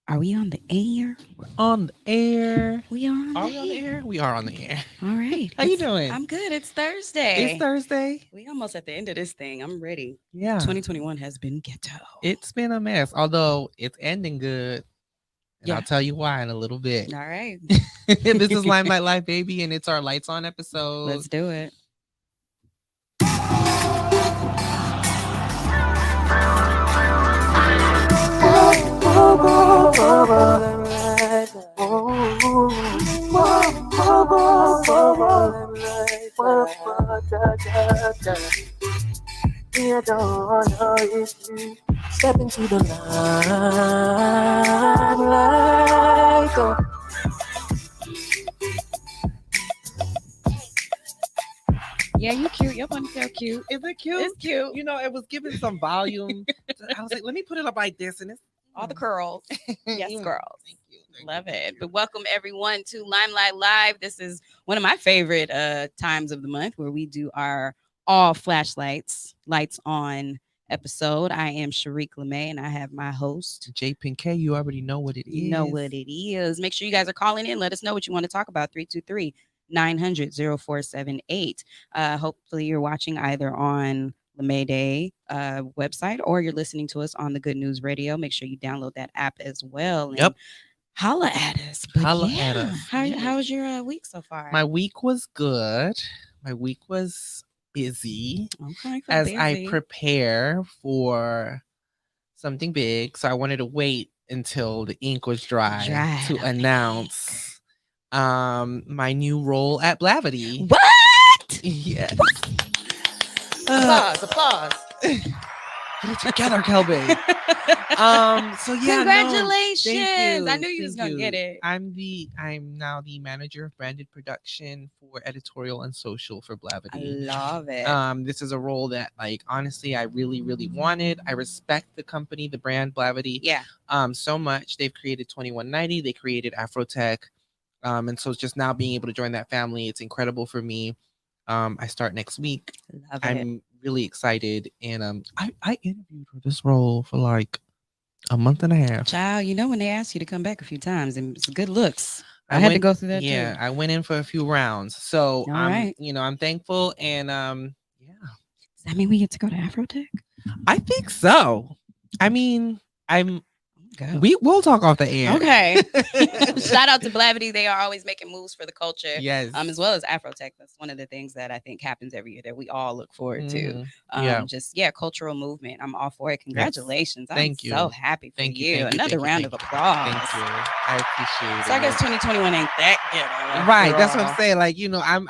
Are we on the air? On the air. We are on Are the we on the air. air? We are on the air. All right. How you doing? I'm good. It's It's Thursday. Thursday. We almost at the end of this thing. I'm ready. Yeah. 2021 has been ghetto. It's been a mess, although it's ending good. And Yeah. I'll tell you why in a little bit. All right. This is Limelight Live, baby, and it's our Lights On episode. Let's do it. Step into the limelight. Yeah, you cute. Your ponytail cute. Is it cute? It's cute. You know, it was giving some volume. I was like, let me put it up like this, and it's All the curls. Yes, You- girls. Thank you. Love thank it. you. But welcome everyone to Limelight Live. This is one of my favorite times of the month where we do our all flashlights, lights on episode. I am Shariq LeMay and I have my host. J K, you already know what it is. You know what it is. Make sure you guys are calling in. Let us know what you want to talk about. 323 900 0478. Hopefully you're watching either on LeMay Day website or you're listening to us on the Good News Radio. Make sure you download that app as well. And Yep. holla at us. But Holla at us. Yeah. How was your week so far? My week was good. My week was busy okay, so as busy. I prepare for something big. So I wanted to wait until the ink was dry Dry to on the announce my new role at Blavity. What? Yes. Applause. Get it together, Kelby. So yeah, Congratulations. No, I knew you was thank gonna get it. I'm now the manager of branded production for editorial and social for I Blavity. love it. This is a role that, like, honestly, I really, really wanted. I respect the company, the brand Blavity, Yeah. so much. They've created 2190, they created Afrotech, and so it's just now being able to join that family. It's incredible for me. I start next week. Love it. I'm really excited, and I interviewed for this role for like a month and a half. Child, you know when they ask you to come back a few times and it's good looks. I had to go through that Yeah, too. I went in for a few rounds, so All I'm right. I'm thankful, and yeah, Does that mean we get to go to Afrotech? I think so. I mean, Go. we'll talk off the air. Okay. Shout out to Blavity. They are always making moves for the culture. Yes. As well as Afrotech. That's one of the things that I think happens every year that we all look forward to. Mhm. Yeah. Just cultural movement. I'm all for it. Congratulations. Thank I'm so you. happy for Thank you, you. thank you, Another thank you, round thank of you. applause. Thank you. I appreciate it. So I guess 2021 ain't that good. Right. That's what I'm saying. Like,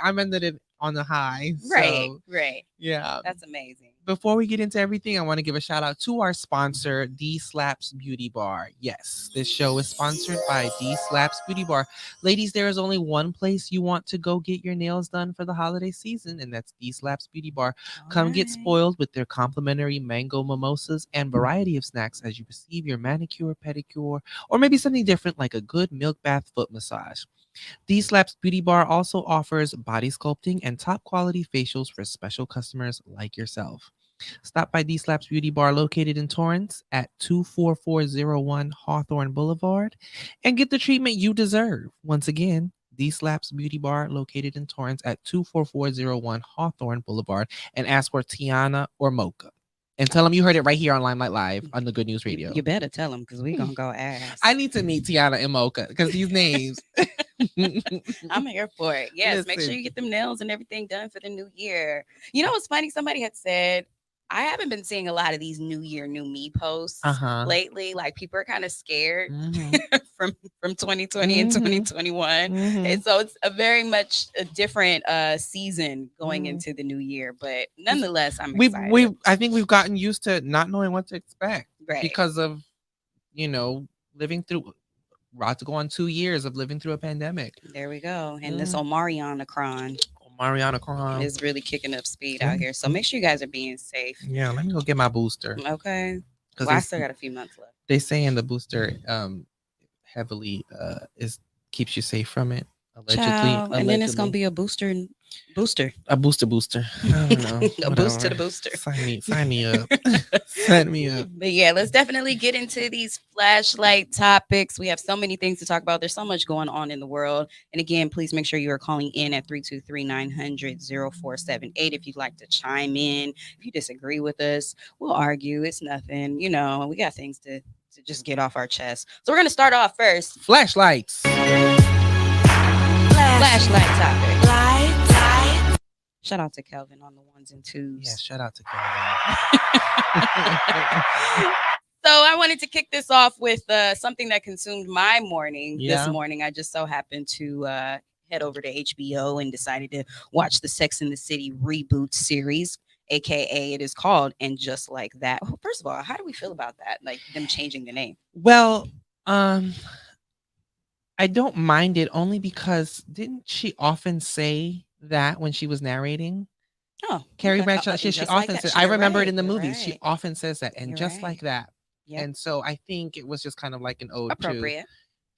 I'm ended it on the high. Right. So, Right. yeah. That's amazing. Before we get into everything, I want to give a shout out to our sponsor, D Slaps Beauty Bar. Yes, this show is sponsored by D Slaps Beauty Bar. Ladies, there is only one place you want to go get your nails done for the holiday season, and that's D Slaps Beauty Bar. Come get spoiled with their complimentary mango mimosas and variety of snacks as you receive your manicure, pedicure, or maybe something different like a good milk bath foot massage. D Slaps Beauty Bar also offers body sculpting and top quality facials for special customers like yourself. Stop by D Slaps Beauty Bar located in Torrance at 24401 Hawthorne Boulevard and get the treatment you deserve. Once again, D Slaps Beauty Bar located in Torrance at 24401 Hawthorne Boulevard, and ask for Tiana or Mocha. And tell them you heard it right here on Limelight Live on the Good News Radio. You better tell them because we're going to go ask. I need to meet Tiana and Mocha because these names. I'm here for it. Yes, make sure Listen. you get them nails and everything done for the new year. You know what's funny? Somebody had said, I haven't been seeing a lot of these New Year, New Me posts lately. Like people are kind of scared from 2020 and 2021. And so it's a very much a different season going into the new year. But nonetheless, I'm excited. I think we've gotten used to not knowing what to expect Right. because of, living through, about to go on 2 years of living through a pandemic. There we go. And this Omarion Mariana Cron is really kicking up speed out here. So make sure you guys are being safe. Yeah, let me go get my booster. Okay. Because I still got a few months left. They saying the booster heavily keeps you safe from it. Child, and then it's gonna be a booster. A booster. I don't know. A boost to the booster. Sign me up. Sign me up. But yeah, let's definitely get into these flashlight topics. We have so many things to talk about. There's so much going on in the world. And again, please make sure you are calling in at 323-900-0478 if you'd like to chime in. If you disagree with us, we'll argue. It's nothing. You know, we got things to just get off our chest. So we're gonna start off first. Flashlights. Flashlight topic. Light. Shout out to Kelvin on the ones and twos. Yeah, shout out to Kelvin. So I wanted to kick this off with something that consumed my morning. This morning, I just so happened to head over to HBO and decided to watch the Sex and the City reboot series, aka it is called And Just Like That. Well, first of all, how do we feel about that? Like them changing the name? Well, I don't mind it only because didn't she often say that when she was narrating? Oh, Carrie Bradshaw, she often says, I remember it in the movies. She often says that, and just like that. Yep. And so I think it was just kind of like an ode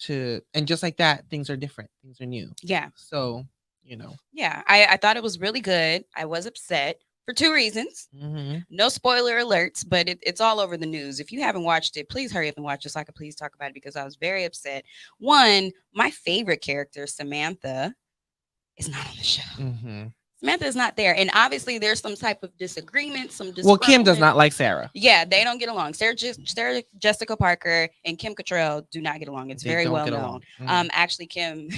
to and just like that, things are different, things are new. Yeah. So, you know. Yeah, I thought it was really good. I was upset for two reasons. No spoiler alerts, but it's all over the news. If you haven't watched it, please hurry up and watch it so I can please talk about it because I was very upset. One, my favorite character, Samantha, is not on the show. Samantha is not there. And obviously there's some type of disagreement, Well, Kim does not like Sarah. Yeah, they don't get along. Sarah Jessica Parker and Kim Cattrall do not get along. It's very well known. Actually, Kim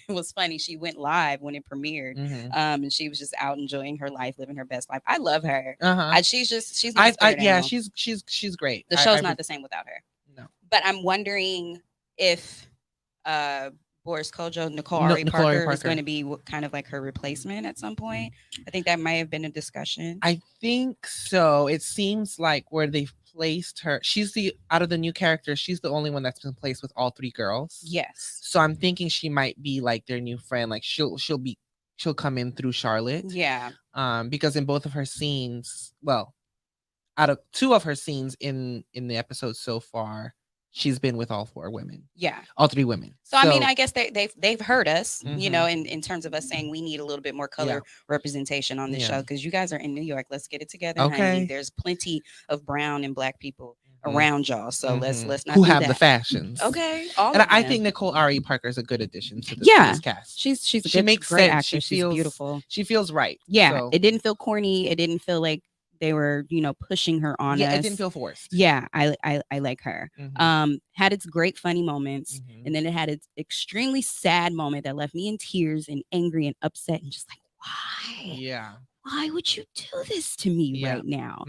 was funny. She went live when it premiered. And she was just out enjoying her life, living her best life. I love her. She's my she's great. The show's not the same without her. No. But I'm wondering if Boris Kojo, Nicole Parker is going to be kind of like her replacement at some point. I think that might have been a discussion. I think so. It seems like where they've placed her, she's out of the new characters, she's the only one that's been placed with all three girls. Yes. So I'm thinking she might be like their new friend. Like she'll come in through Charlotte. Yeah. Because in both of her scenes, well, out of two of her scenes in the episode so far, she's been with all four women. Yeah. All three women. So I mean, I guess they've heard us, you know, in terms of us saying we need a little bit more color representation on this show because you guys are in New York. Let's get it together. Okay. Honey. There's plenty of brown and black people around y'all. So let's not who have the fashions. Okay. I think Nicole R.E. Parker is a good addition to this cast. She makes great sense. Actress. She's beautiful. She feels right. Yeah. So. It didn't feel corny. It didn't feel like they were, you know, pushing her on us. Yeah, it didn't feel forced. Yeah, I like her. Had its great funny moments, and then it had its extremely sad moment that left me in tears and angry and upset and just like, why? Yeah. Why would you do this to me right now?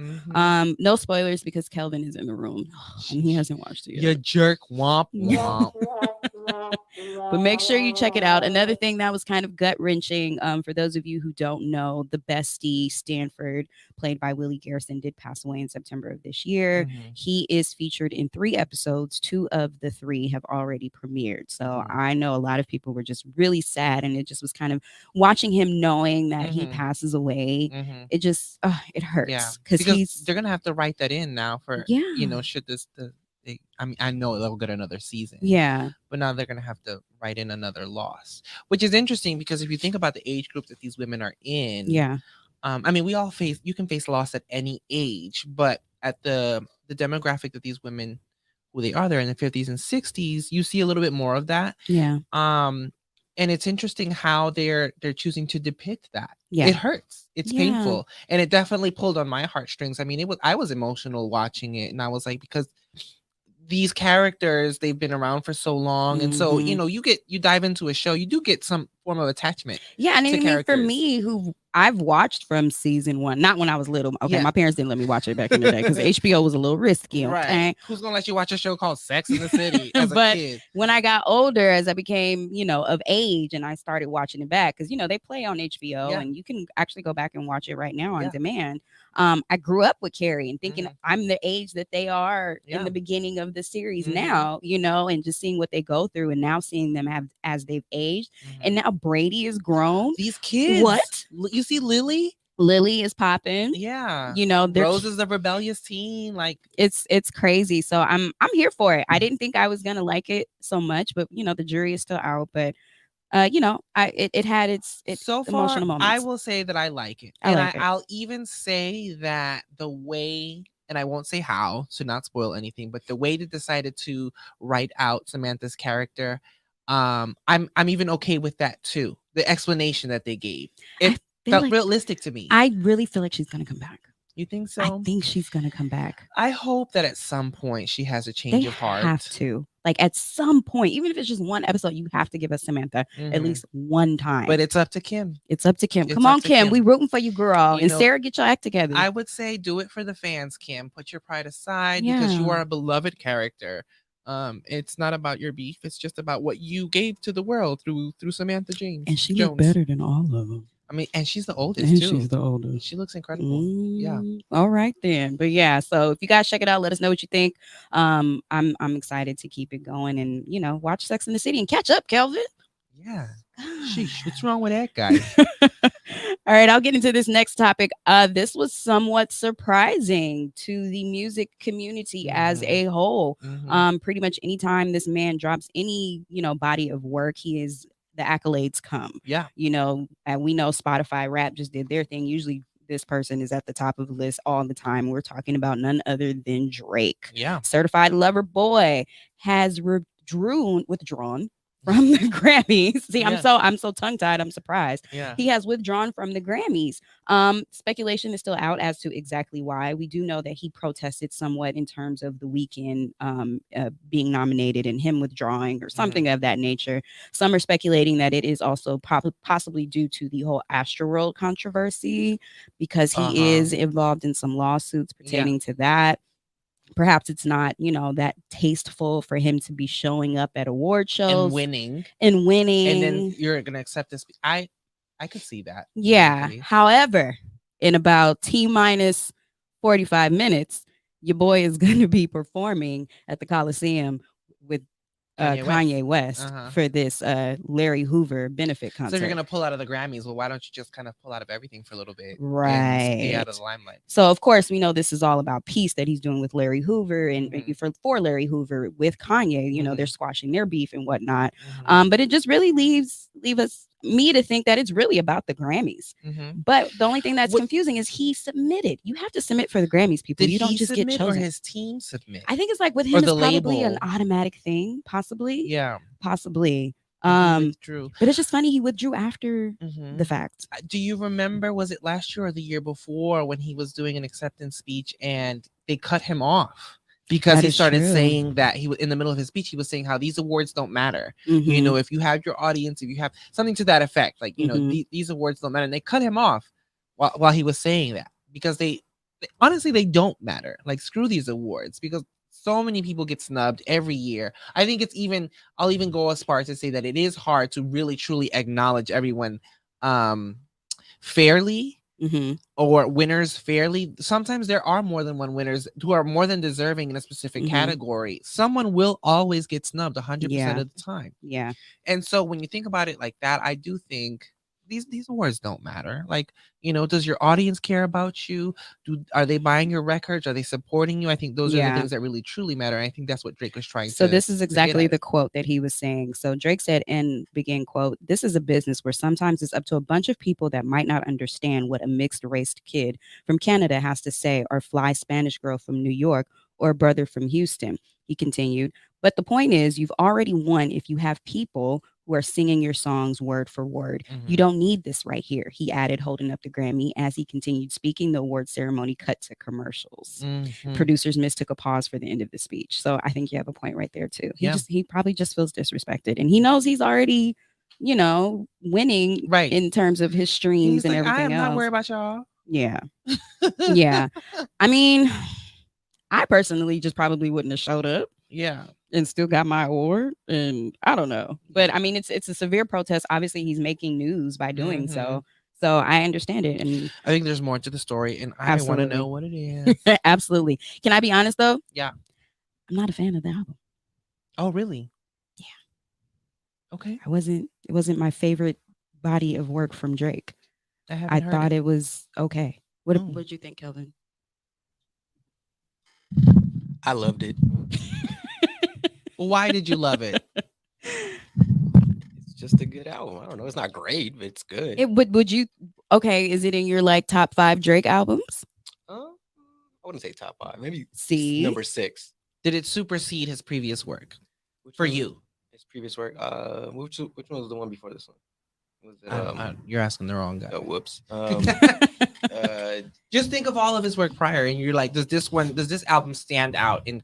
No spoilers because Kelvin is in the room and he hasn't watched it yet. You jerk, womp womp. But make sure you check it out. Another thing that was kind of gut wrenching, for those of you who don't know, the bestie Stanford, played by Willie Garrison, did pass away in September of this year. He is featured in 3 episodes. 2 of the 3 have already premiered. So I know a lot of people were just really sad, and it just was kind of watching him knowing that he passes away. It just it hurts because they're gonna have to write that in now for you know, should this I mean, I know they'll get another season. Yeah. But now they're going to have to write in another loss, which is interesting because if you think about the age group that these women are in. Yeah. I mean, you can face loss at any age, but at the demographic that these women, who they are, they're in the 50s and 60s, you see a little bit more of that. Yeah. And it's interesting how they're choosing to depict that. Yeah. It hurts. It's painful. And it definitely pulled on my heartstrings. I mean, I was emotional watching it, and I was like, because these characters, they've been around for so long, and so you know, you dive into a show, you do get some form of attachment. Yeah, and I mean, for me, who I've watched from season 1, not when I was little. Okay, my parents didn't let me watch it back in the day because HBO was a little risky. Right? Okay? Who's gonna let you watch a show called Sex in the City as a kid? When I got older, as I became, you know, of age, and I started watching it back because you know they play on HBO, and you can actually go back and watch it right now on demand. I grew up with Carrie and thinking I'm the age that they are in the beginning of the series now, you know, and just seeing what they go through, and now seeing them as they've aged, and now Brady is grown. These kids, what you see, Lily is popping. Yeah, you know, Rose is a rebellious teen. Like it's crazy. So I'm here for it. I didn't think I was gonna like it so much, but you know, the jury is still out. But it had its So far, emotional I moments. will say that I like it. I And like it. I'll even say that the way, and I won't say how to not spoil anything, but the way they decided to write out Samantha's character, I'm even okay with that too. The explanation that they gave. I It feel felt like realistic to me. I really feel like she's gonna come back. You think I so? think she's gonna come back. I hope that at some point she has a They change of have heart. to. Like at some point, even if it's just one episode, you have to give us Samantha at Mhm. least one time. But it's up to Kim. It's up to Kim. It's Come up on, to Kim. Kim. We rooting for you, girl. You And know, Sarah, get your act together. I would say do it for the fans, Kim. Put your pride aside because you Yeah. are a beloved character. It's not about your beef. It's just about what you gave to the world through Samantha James And she looked Jones. better than all of them. I mean, and she's the oldest And too. she's the oldest. She looks incredible. Yeah. All right then. But yeah, so if you guys check it out, let us know what you think. I'm excited to keep it going and watch Sex in the City and catch up, Kelvin. Yeah. Sheesh, what's wrong with that guy? All right, I'll get into this next topic. This was somewhat surprising to the music community as a whole. Pretty much anytime this man drops any, body of work, the accolades come. Yeah. And we know Spotify Rap just did their thing. Usually this person is at the top of the list all the time. We're talking about none other than Drake. Yeah. Certified Lover Boy has withdrawn from the Grammys. See, Yeah. I'm so tongue tied. I'm surprised. Yeah. He has withdrawn from the Grammys. Speculation is still out as to exactly why. We do know that he protested somewhat in terms of The Weeknd being nominated and him withdrawing or something of that nature. Some are speculating that it is also possibly due to the whole Astroworld controversy because he is involved in some lawsuits pertaining to that. Perhaps it's not, that tasteful for him to be showing up at award shows and winning, and then you're gonna accept this. I could see that. Yeah. However, in about T-minus 45 minutes, your boy is going to be performing at the Coliseum with Kanye West for this Larry Hoover benefit concert. So if you're gonna pull out of the Grammys, well, why don't you just kind of pull out of everything for a little bit, right? And stay out of the limelight. So of course we know this is all about peace that he's doing with Larry Hoover and for Larry Hoover with Kanye. They're squashing their beef and whatnot. But it just really leaves me to think that it's really about the Grammys. But the only thing that's confusing is he submitted. You have to submit for the Grammys, people. You don't just get chosen. Or his team submit? I think it's like with him, it's probably an automatic thing, possibly. Yeah, possibly. True. But it's just funny he withdrew after the fact. Do you remember? Was it last year or the year before when he was doing an acceptance speech and they cut him off? Because he started saying that he was in the middle of his speech. He was saying how these awards don't matter. If you have your audience, if you have something to that effect, like these awards don't matter. And they cut him off while he was saying that because they honestly they don't matter. Like screw these awards because so many people get snubbed every year. I think I'll even go as far as to say that it is hard to really truly acknowledge everyone fairly. Or winners fairly. Sometimes there are more than one winners who are more than deserving in a specific category. Someone will always get snubbed 100% of the time. Yeah. And so when you think about it like that, I do think these awards don't matter. Like, does your audience care about you? Are they buying your records? Are they supporting you? I think those are the things that really truly matter. And I think that's what Drake was trying to. So this is exactly the quote that he was saying. So Drake said and began quote, "This is a business where sometimes it's up to a bunch of people that might not understand what a mixed race kid from Canada has to say or fly Spanish girl from New York or a brother from Houston." He continued, "But the point is you've already won if you have people who are singing your songs word for word. You don't need this right here," he added, holding up the Grammy. As he continued speaking, the award ceremony cut to commercials. Producers mistook a pause for the end of the speech. So I think you have a point right there too. He probably just feels disrespected. And he knows he's already, winning in terms of his streams and everything else. I'm not worried about y'all. Yeah. Yeah. I mean, I personally just probably wouldn't have showed up. Yeah. And still got my award. And I don't know. But I mean, it's a severe protest. Obviously, he's making news by doing so. So I understand it. And I think there's more to the story. And I want to know what it is. Absolutely. Can I be honest, though? Yeah. I'm not a fan of the album. Oh, really? Yeah. Okay. It wasn't my favorite body of work from Drake. I thought it was okay. What did you think, Kelvin? I loved it. Why did you love it? It's just a good album. album. I don't know. It's not great, but it's good. Would you? Okay, is it in your like top 5 Drake albums? I wouldn't say top 5. Maybe See, number 6. Did it supersede his previous work Which for one- you? His previous work. Which one was the one before this one? Was it You're asking the wrong guy. Oh, whoops. Just think of all of his work prior, and you're like, does this album stand out in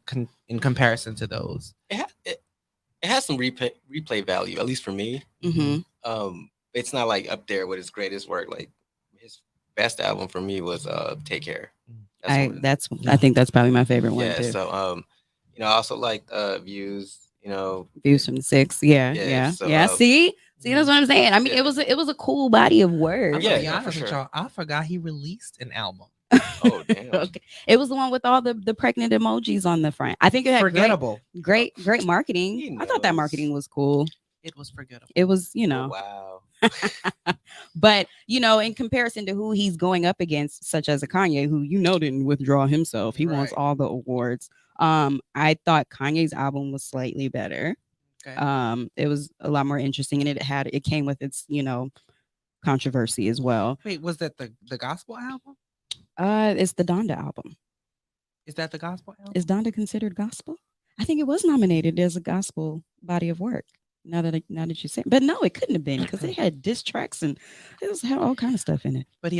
comparison to those? It has some replay value, at least for me. Mm-hmm. It's not like up there with his greatest work. Like his best album for me was Take Care. I think that's probably my favorite one too. So I also like Views. Views from the 6. Yeah. So, See, that's what I'm saying. I mean, it was a cool body of work. I'm gonna be honest with y'all. I forgot he released an album. Oh damn! Okay. It was the one with all the pregnant emojis on the front. I think it had forgettable. Great marketing. I thought that marketing was cool. It was forgettable. It was, Oh, wow. But in comparison to who he's going up against, such as a Kanye, who didn't withdraw himself, he wants all the awards. I thought Kanye's album was slightly better. Okay. It was a lot more interesting, and it came with its controversy as well. Wait, was that the gospel album? It's the Donda album. Is that the gospel album? Is Donda considered gospel? I think it was nominated as a gospel body of work. Now that you say, but no, it couldn't have been because it had diss tracks and it had all kind of stuff in it. But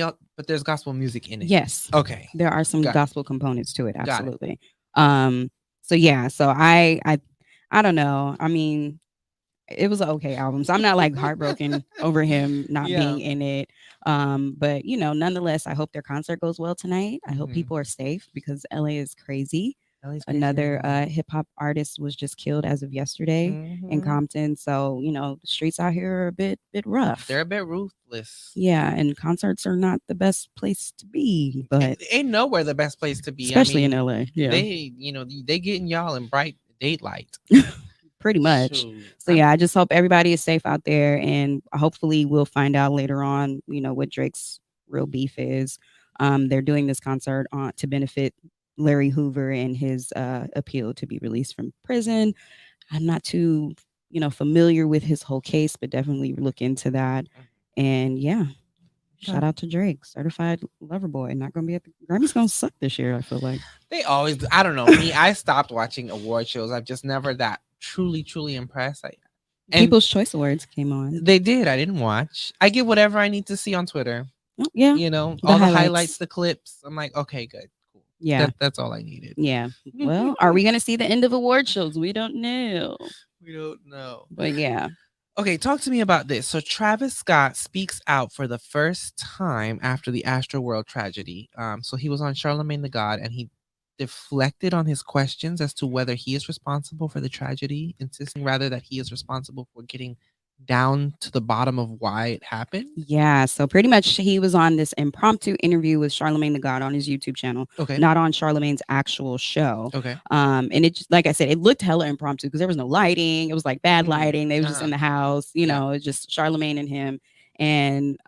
there's gospel music in it. Yes. Okay. There are some gospel components to it. Absolutely. So yeah. So I don't know. I mean, it was an okay album. So I'm not like heartbroken over him not being in it. But nonetheless, I hope their concert goes well tonight. I hope people are safe because LA is crazy. Another hip hop artist was just killed as of yesterday in Compton. So, the streets out here are a bit rough. They're a bit ruthless. Yeah, and concerts are not the best place to be, but ain't nowhere the best place to be. Especially in LA. Yeah. They getting y'all in bright daylight. Pretty much. So yeah, I just hope everybody is safe out there, and hopefully we'll find out later on, what Drake's real beef is. They're doing this concert to benefit Larry Hoover and his appeal to be released from prison. I'm not too, familiar with his whole case, but definitely look into that. And yeah, shout out to Drake, certified lover boy. Not gonna be at the Grammys. Gonna suck this year. I feel like they always. I don't know. Me, I stopped watching award shows. I'm just never that truly impressed. People's Choice Awards came on. They did. I didn't watch. I get whatever I need to see on Twitter. Oh, yeah, all the highlights, the clips. I'm like, okay, good. Yeah, that's all I needed. Yeah. Well, are we gonna see the end of award shows? We don't know. But yeah. Okay, talk to me about this. So Travis Scott speaks out for the first time after the Astroworld tragedy. So he was on Charlemagne the God, and he deflected on his questions as to whether he is responsible for the tragedy, insisting rather that he is responsible for getting down to the bottom of why it happened. Yeah, so pretty much he was on this impromptu interview with Charlemagne the God on his YouTube channel. Okay. Not on Charlemagne's actual show. Okay. And it just, like I said, it looked hella impromptu because there was no lighting. It was like bad lighting. They were just in the house, it's just Charlemagne and him. And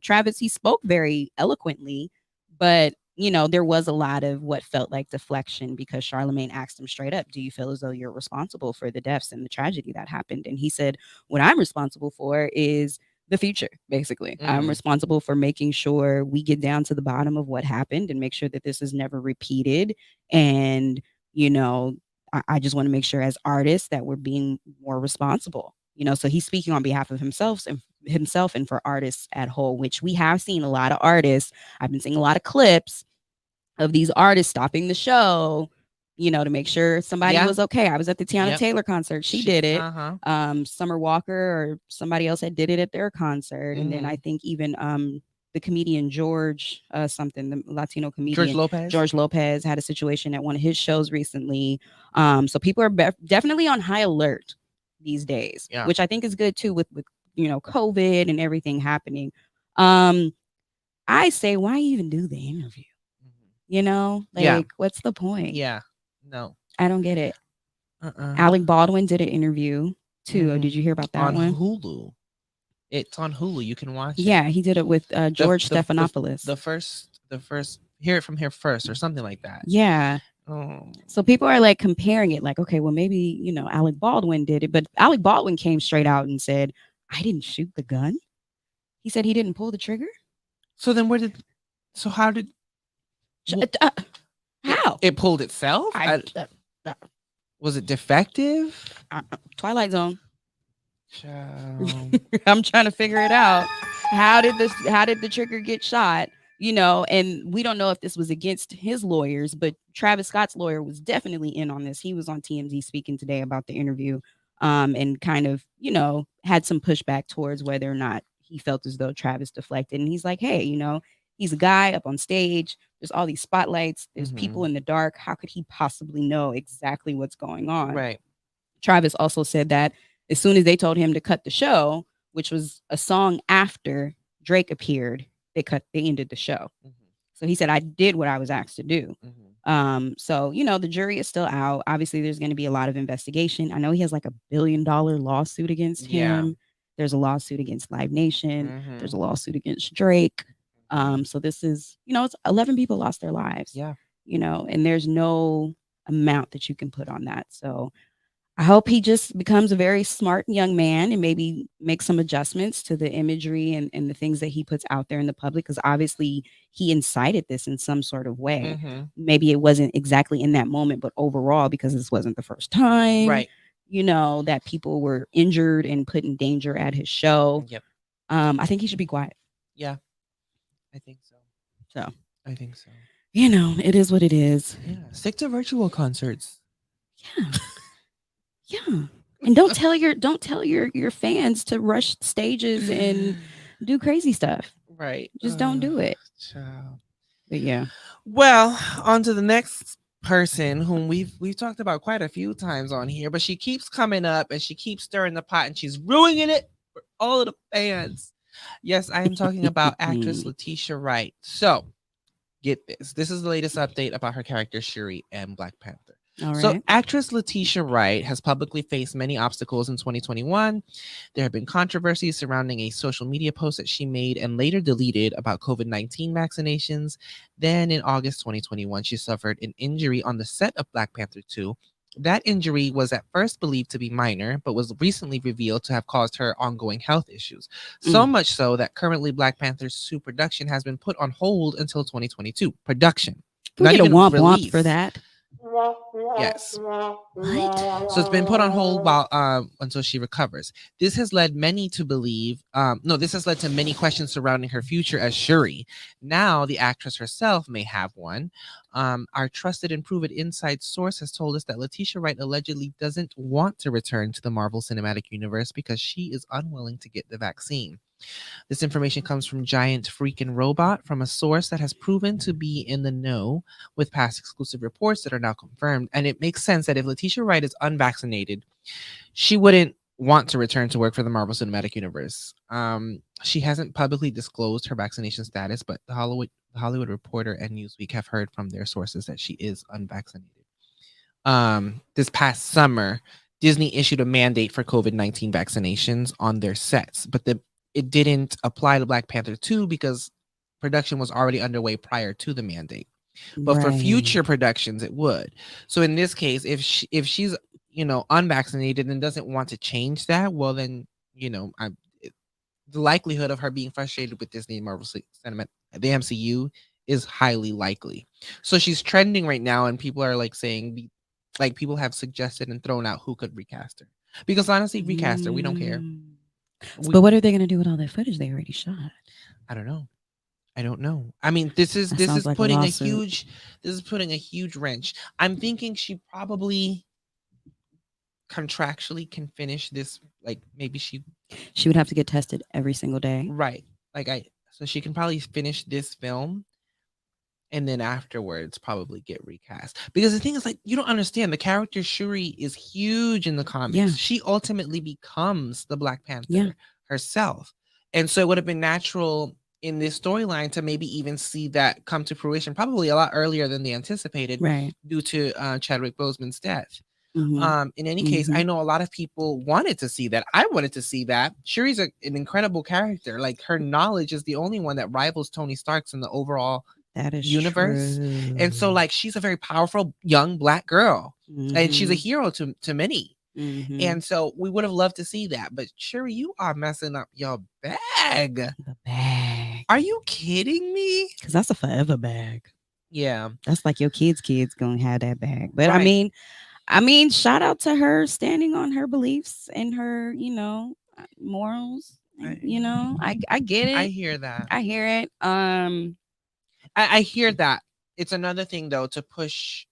Travis, he spoke very eloquently, but there was a lot of what felt like deflection because Charlemagne asked him straight up, do you feel as though you're responsible for the deaths and the tragedy that happened? And he said, what I'm responsible for is the future, basically. I'm responsible for making sure we get down to the bottom of what happened and make sure that this is never repeated. And, I just want to make sure as artists that we're being more responsible. So he's speaking on behalf of himself and for artists at whole, which we have seen a lot of artists. I've been seeing a lot of clips of these artists stopping the show, to make sure somebody was okay. I was at the Tiana Taylor concert. She did it. Summer Walker or somebody else did it at their concert. And then I think even the comedian George something, the Latino comedian George Lopez had a situation at one of his shows recently. So people are definitely on high alert these days, which I think is good too with COVID and everything happening. I say, why even do the interview? What's the point? No, I don't get it. Alec Baldwin did an interview too. Did you hear about that on one? Hulu? It's on Hulu. You can watch it. Yeah, he did it with George Stephanopoulos. The first hear it from here first or something like that. Yeah. So people are like comparing it like, okay, well maybe, Alec Baldwin did it, but Alec Baldwin came straight out and said, I didn't shoot the gun. He said he didn't pull the trigger. So then how did how it pulled itself? Was it defective? Twilight Zone. Child. I'm trying to figure it out. How did the trigger get shot? And we don't know if this was against his lawyers, but Travis Scott's lawyer was definitely in on this. He was on TMZ speaking today about the interview, and kind of, had some pushback towards whether or not he felt as though Travis deflected. And he's like, hey, he's a guy up on stage. There's all these spotlights. There's people in the dark. How could he possibly know exactly what's going on? Right. Travis also said that as soon as they told him to cut the show, which was a song after Drake appeared, they ended the show. So he said, I did what I was asked to do. So, the jury is still out. Obviously, there's going to be a lot of investigation. I know he has like $1 billion lawsuit against him. There's a lawsuit against Live Nation. There's a lawsuit against Drake. So this is, it's 11 people lost their lives. Yeah. And there's no amount that you can put on that. So I hope he just becomes a very smart young man and maybe makes some adjustments to the imagery and the things that he puts out there in the public, because obviously he incited this in some sort of way. Maybe it wasn't exactly in that moment, but overall, because this wasn't the first time, right? That people were injured and put in danger at his show. Yep. I think he should be quiet. Yeah, I think so. I think so. It is what it is. Yeah. Stick to virtual concerts. Yeah. Yeah. And don't tell your fans to rush stages and do crazy stuff. Right. Just don't do it. Child. But yeah. Well, on to the next person whom we've talked about quite a few times on here, but she keeps coming up and she keeps stirring the pot and she's ruining it for all of the fans. Yes, I am talking about actress Letitia Wright. So, get this. This is the latest update about her character Shuri and Black Panther. All right. So, actress Letitia Wright has publicly faced many obstacles in 2021. There have been controversies surrounding a social media post that she made and later deleted about COVID-19 vaccinations. Then in August 2021, she suffered an injury on the set of Black Panther 2. That injury was at first believed to be minor, but was recently revealed to have caused her ongoing health issues. So much so that currently Black Panther 2 production has been put on hold until 2022. Production. Can we get a womp womp for that? Yes. What? So it's been put on hold while until she recovers. This has led many to believe this has led to many questions surrounding her future as Shuri. Now the actress herself may have one. Our trusted and proven inside source has told us that Letitia Wright allegedly doesn't want to return to the Marvel Cinematic Universe because she is unwilling to get the vaccine. This information comes from Giant Freakin' Robot, from a source that has proven to be in the know with past exclusive reports that are now confirmed. And it makes sense that if Letitia Wright is unvaccinated, she wouldn't want to return to work for the Marvel Cinematic Universe. She hasn't publicly disclosed her vaccination status, but the Hollywood Reporter and Newsweek have heard from their sources that she is unvaccinated. This past summer, Disney issued a mandate for COVID-19 vaccinations on their sets, but it didn't apply to Black Panther 2 because production was already underway prior to the mandate. But for future productions, it would. So in this case, if she's unvaccinated and doesn't want to change that, well then the likelihood of her being frustrated with Disney and Marvel Cinematic, the MCU, is highly likely. So she's trending right now, and people are saying, people have suggested and thrown out who could recast her. Because honestly, recast her, we don't care. But what are they going to do with all that footage they already shot? I don't know. I mean, this is like putting a huge wrench. I'm thinking she probably contractually can finish this. Maybe she would have to get tested every single day. Right. So she can probably finish this film and then afterwards probably get recast. Because the thing is, you don't understand, the character Shuri is huge in the comics. Yeah. She ultimately becomes the Black Panther herself. And so it would have been natural in this storyline to maybe even see that come to fruition probably a lot earlier than they anticipated, due to Chadwick Boseman's death. In any case, I know a lot of people wanted to see that. I wanted to see that. Shuri's an incredible character. Her knowledge is the only one that rivals Tony Stark's in the overall universe. True. And so she's a very powerful young Black girl, and she's a hero to many. And so we would have loved to see that. But Shuri, you are messing up your bag. The bag. Are you kidding me? Because that's a forever bag. Yeah. That's like your kids' gonna have that bag. But Right. I mean, shout out to her standing on her beliefs and her, morals. I get it. I hear that. I hear it. I hear that. It's another thing though to push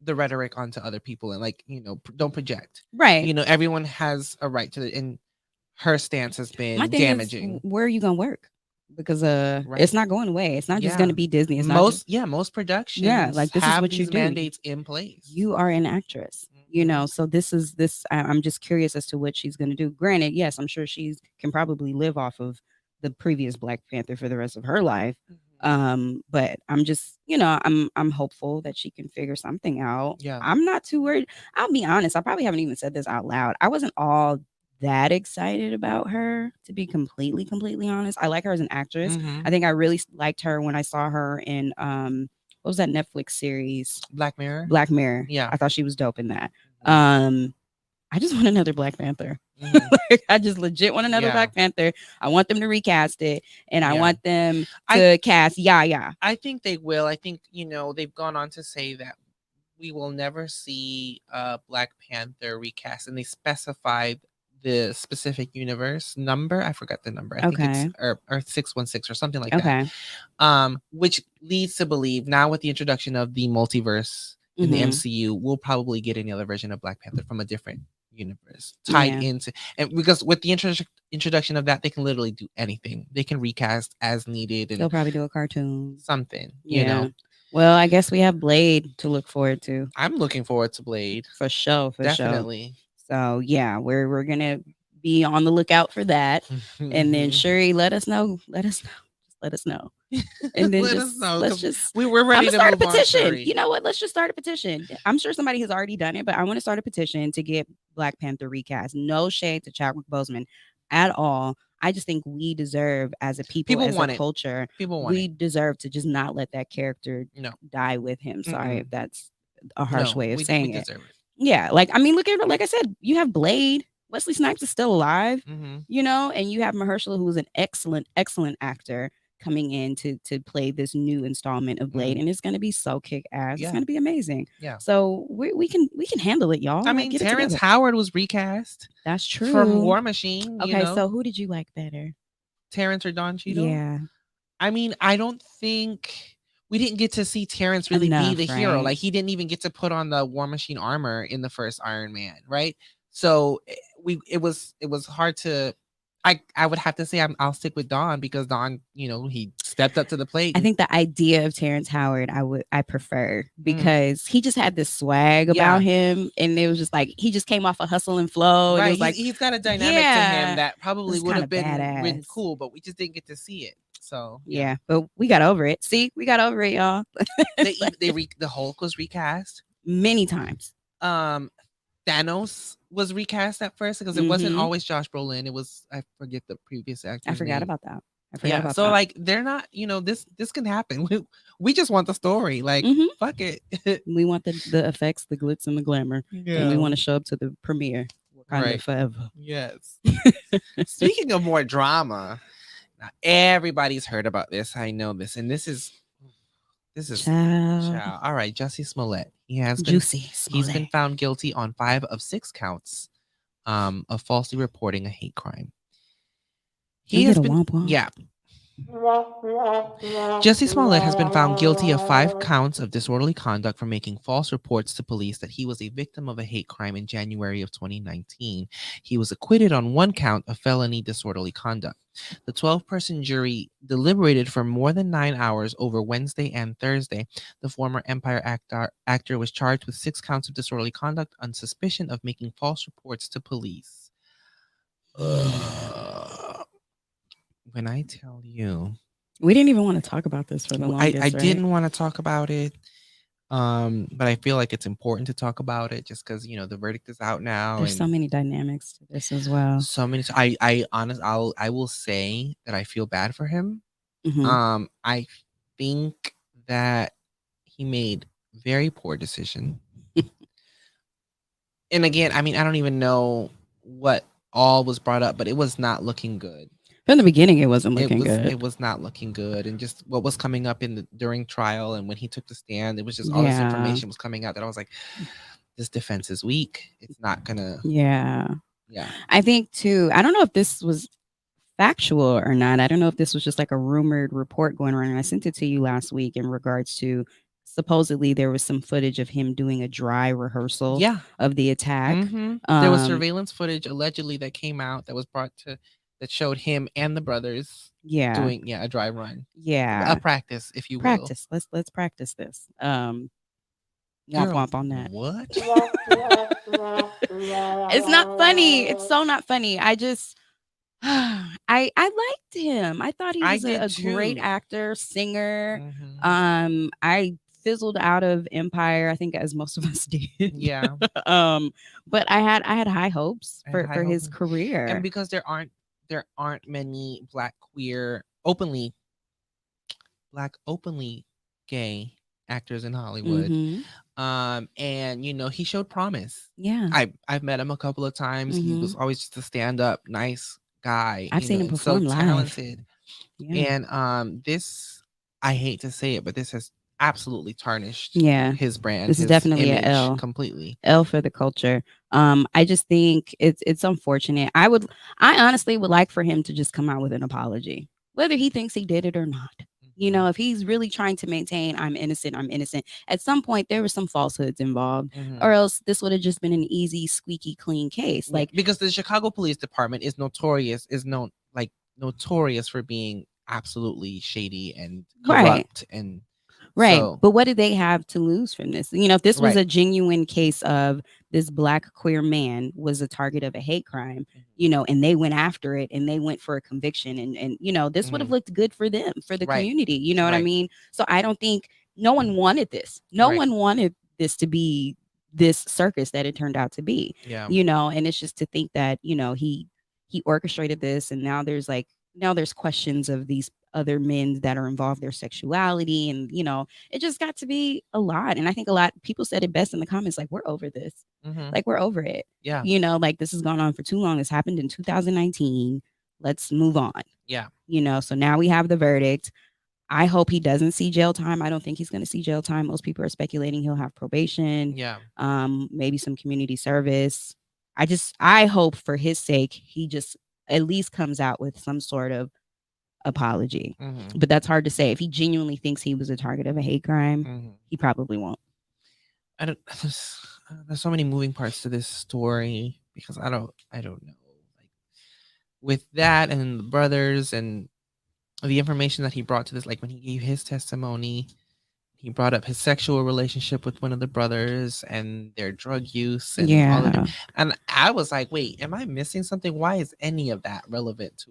the rhetoric onto other people and don't project. Right. Everyone has a right to it, and her stance has been My thing damaging. Is, where are you gonna work? Because it's not going away. It's not just gonna be Disney. It's most productions like this have is what these you do. mandates in place. You are an actress, so this is I'm just curious as to what she's gonna do. Granted, yes, I'm sure she can probably live off of the previous Black Panther for the rest of her life. But I'm just, I'm hopeful that she can figure something out. Yeah. I'm not too worried. I'll be honest, I probably haven't even said this out loud. I wasn't all that excited about her, to be completely honest. I like her as an actress. I think I really liked her when I saw her in what was that Netflix series? Black Mirror. Yeah. I thought she was dope in that. I just want another Black Panther. I just legit want another Black Panther. I want them to recast it, and I want them to cast Yaya. I think they will. I think, they've gone on to say that we will never see Black Panther recast, and they specified the specific universe number. I forgot the number. I think it's Earth 616 or something like that. Which leads to believe now with the introduction of the multiverse in the MCU, we'll probably get another version of Black Panther from a different universe tied into, and because with the introduction of that, they can literally do anything. They can recast as needed, and they'll probably do a cartoon, something. You know. Well, I guess we have Blade to look forward to. I'm looking forward to Blade for sure. Definitely. So yeah, we're gonna be on the lookout for that, and then Shuri, let us know. Let us know. And then we're ready to start move a petition. On, you know what? Let's just start a petition. I'm sure somebody has already done it, but I want to start a petition to get Black Panther recast. No shade to Chadwick Boseman at all. I just think we deserve, as a people as a culture, we deserve to just not let that character die with him. Sorry if that's a harsh way of saying it. Yeah, like look at, like I said, you have Blade. Wesley Snipes is still alive, and you have Mahershala, who is an excellent actor, coming in to play this new installment of Blade, and it's going to be so kick ass. It's going to be amazing. Yeah. So we can handle it, y'all. I mean, Terrence Howard was recast. That's true. From War Machine. Okay, so who did you like better, Terrence or Don Cheadle? Yeah. I mean, I don't think we didn't get to see Terrence really be the hero. Like, he didn't even get to put on the War Machine armor in the first Iron Man, right? So it was hard to. I would have to say I'll stick with Don, because Don, he stepped up to the plate. I think the idea of Terrence Howard I prefer, because he just had this swag about him, and it was just like he just came off a Hustle and Flow. Right, and it was like he's got a dynamic to him that probably would have been cool, but we just didn't get to see it. So yeah, but we got over it. See, we got over it, y'all. The Hulk was recast many times. Thanos was recast at first, because it wasn't always Josh Brolin. It was, I forget the previous actor. I forgot about that. About so that. Like, they're not, this can happen. We just want the story. Like, fuck it. We want the effects, the glitz and the glamour. And we want to show up to the premiere. Wakanda forever. Yes. Speaking of more drama, now everybody's heard about this. I know this. And this is Child. All right, Jessie Smollett. He's been found guilty on 5 of 6 counts of falsely reporting a hate crime. He has been Jessie Smollett has been found guilty of 5 counts of disorderly conduct for making false reports to police that he was a victim of a hate crime in January of 2019. He was acquitted on 1 count of felony disorderly conduct. The 12-person jury deliberated for more than 9 hours over Wednesday and Thursday. The former Empire actor was charged with 6 counts of disorderly conduct on suspicion of making false reports to police. When I tell you, we didn't even want to talk about this for the longest. I didn't want to talk about it, but I feel like it's important to talk about it, just because the verdict is out now. There's so many dynamics to this as well. So many. I will say that I feel bad for him. I think that he made very poor decision. And again, I mean, I don't even know what all was brought up, but it was not looking good. From the beginning, it wasn't looking good. It was not looking good, and just what was coming up during trial and when he took the stand, it was just all this information was coming out that I was like, this defense is weak. It's not gonna. Yeah. I think too. I don't know if this was factual or not. I don't know if this was just like a rumored report going around. I sent it to you last week in regards to supposedly there was some footage of him doing a dry rehearsal of the attack. There was surveillance footage allegedly that came out that was brought to that showed him and the brothers doing a dry run. A practice, if you will. Let's practice this. Womp womp on that. What? It's not funny. It's so not funny. I just I liked him. I thought he was a great actor, singer. I fizzled out of Empire, I think, as most of us did. Yeah. But I had high hopes for his career. And because there aren't many openly gay actors in Hollywood. And he showed promise. Yeah. I've met him a couple of times. He was always just a stand-up, nice guy. I've seen him perform live. Talented. Yeah. And this, I hate to say it, but this has absolutely tarnished his brand. This is definitely an L. Completely. L for the culture. I just think it's unfortunate. I honestly would like for him to just come out with an apology, whether he thinks he did it or not. If he's really trying to maintain, I'm innocent. At some point, there were some falsehoods involved, or else this would have just been an easy, squeaky clean case. Because the Chicago Police Department is notorious for being absolutely shady and corrupt and. Right. So, but what did they have to lose from this? If this was a genuine case of this Black queer man was a target of a hate crime, and they went after it and they went for a conviction and this would have looked good for them, for the community. You know what I mean? So I don't think no one wanted this. No one wanted this to be this circus that it turned out to be. Yeah. And it's just to think that, he orchestrated this and now there's questions of these other men that are involved, their sexuality, and it just got to be a lot. And I think a lot of people said it best in the comments, like, we're over this. Like, we're over it. Yeah. Like, this has gone on for too long. This happened in 2019. Let's move on. Yeah. So now we have the verdict. I hope he doesn't see jail time. I don't think he's going to see jail time. Most people are speculating he'll have probation. Yeah. Maybe some community service. I hope for his sake, he just at least comes out with some sort of apology. But that's hard to say. If he genuinely thinks he was a target of a hate crime, he probably won't. There's so many moving parts to this story because I don't know. Like with that and the brothers and the information that he brought to this, like when he gave his testimony, he brought up his sexual relationship with one of the brothers and their drug use and all of it. And I was like, wait, am I missing something? Why is any of that relevant to?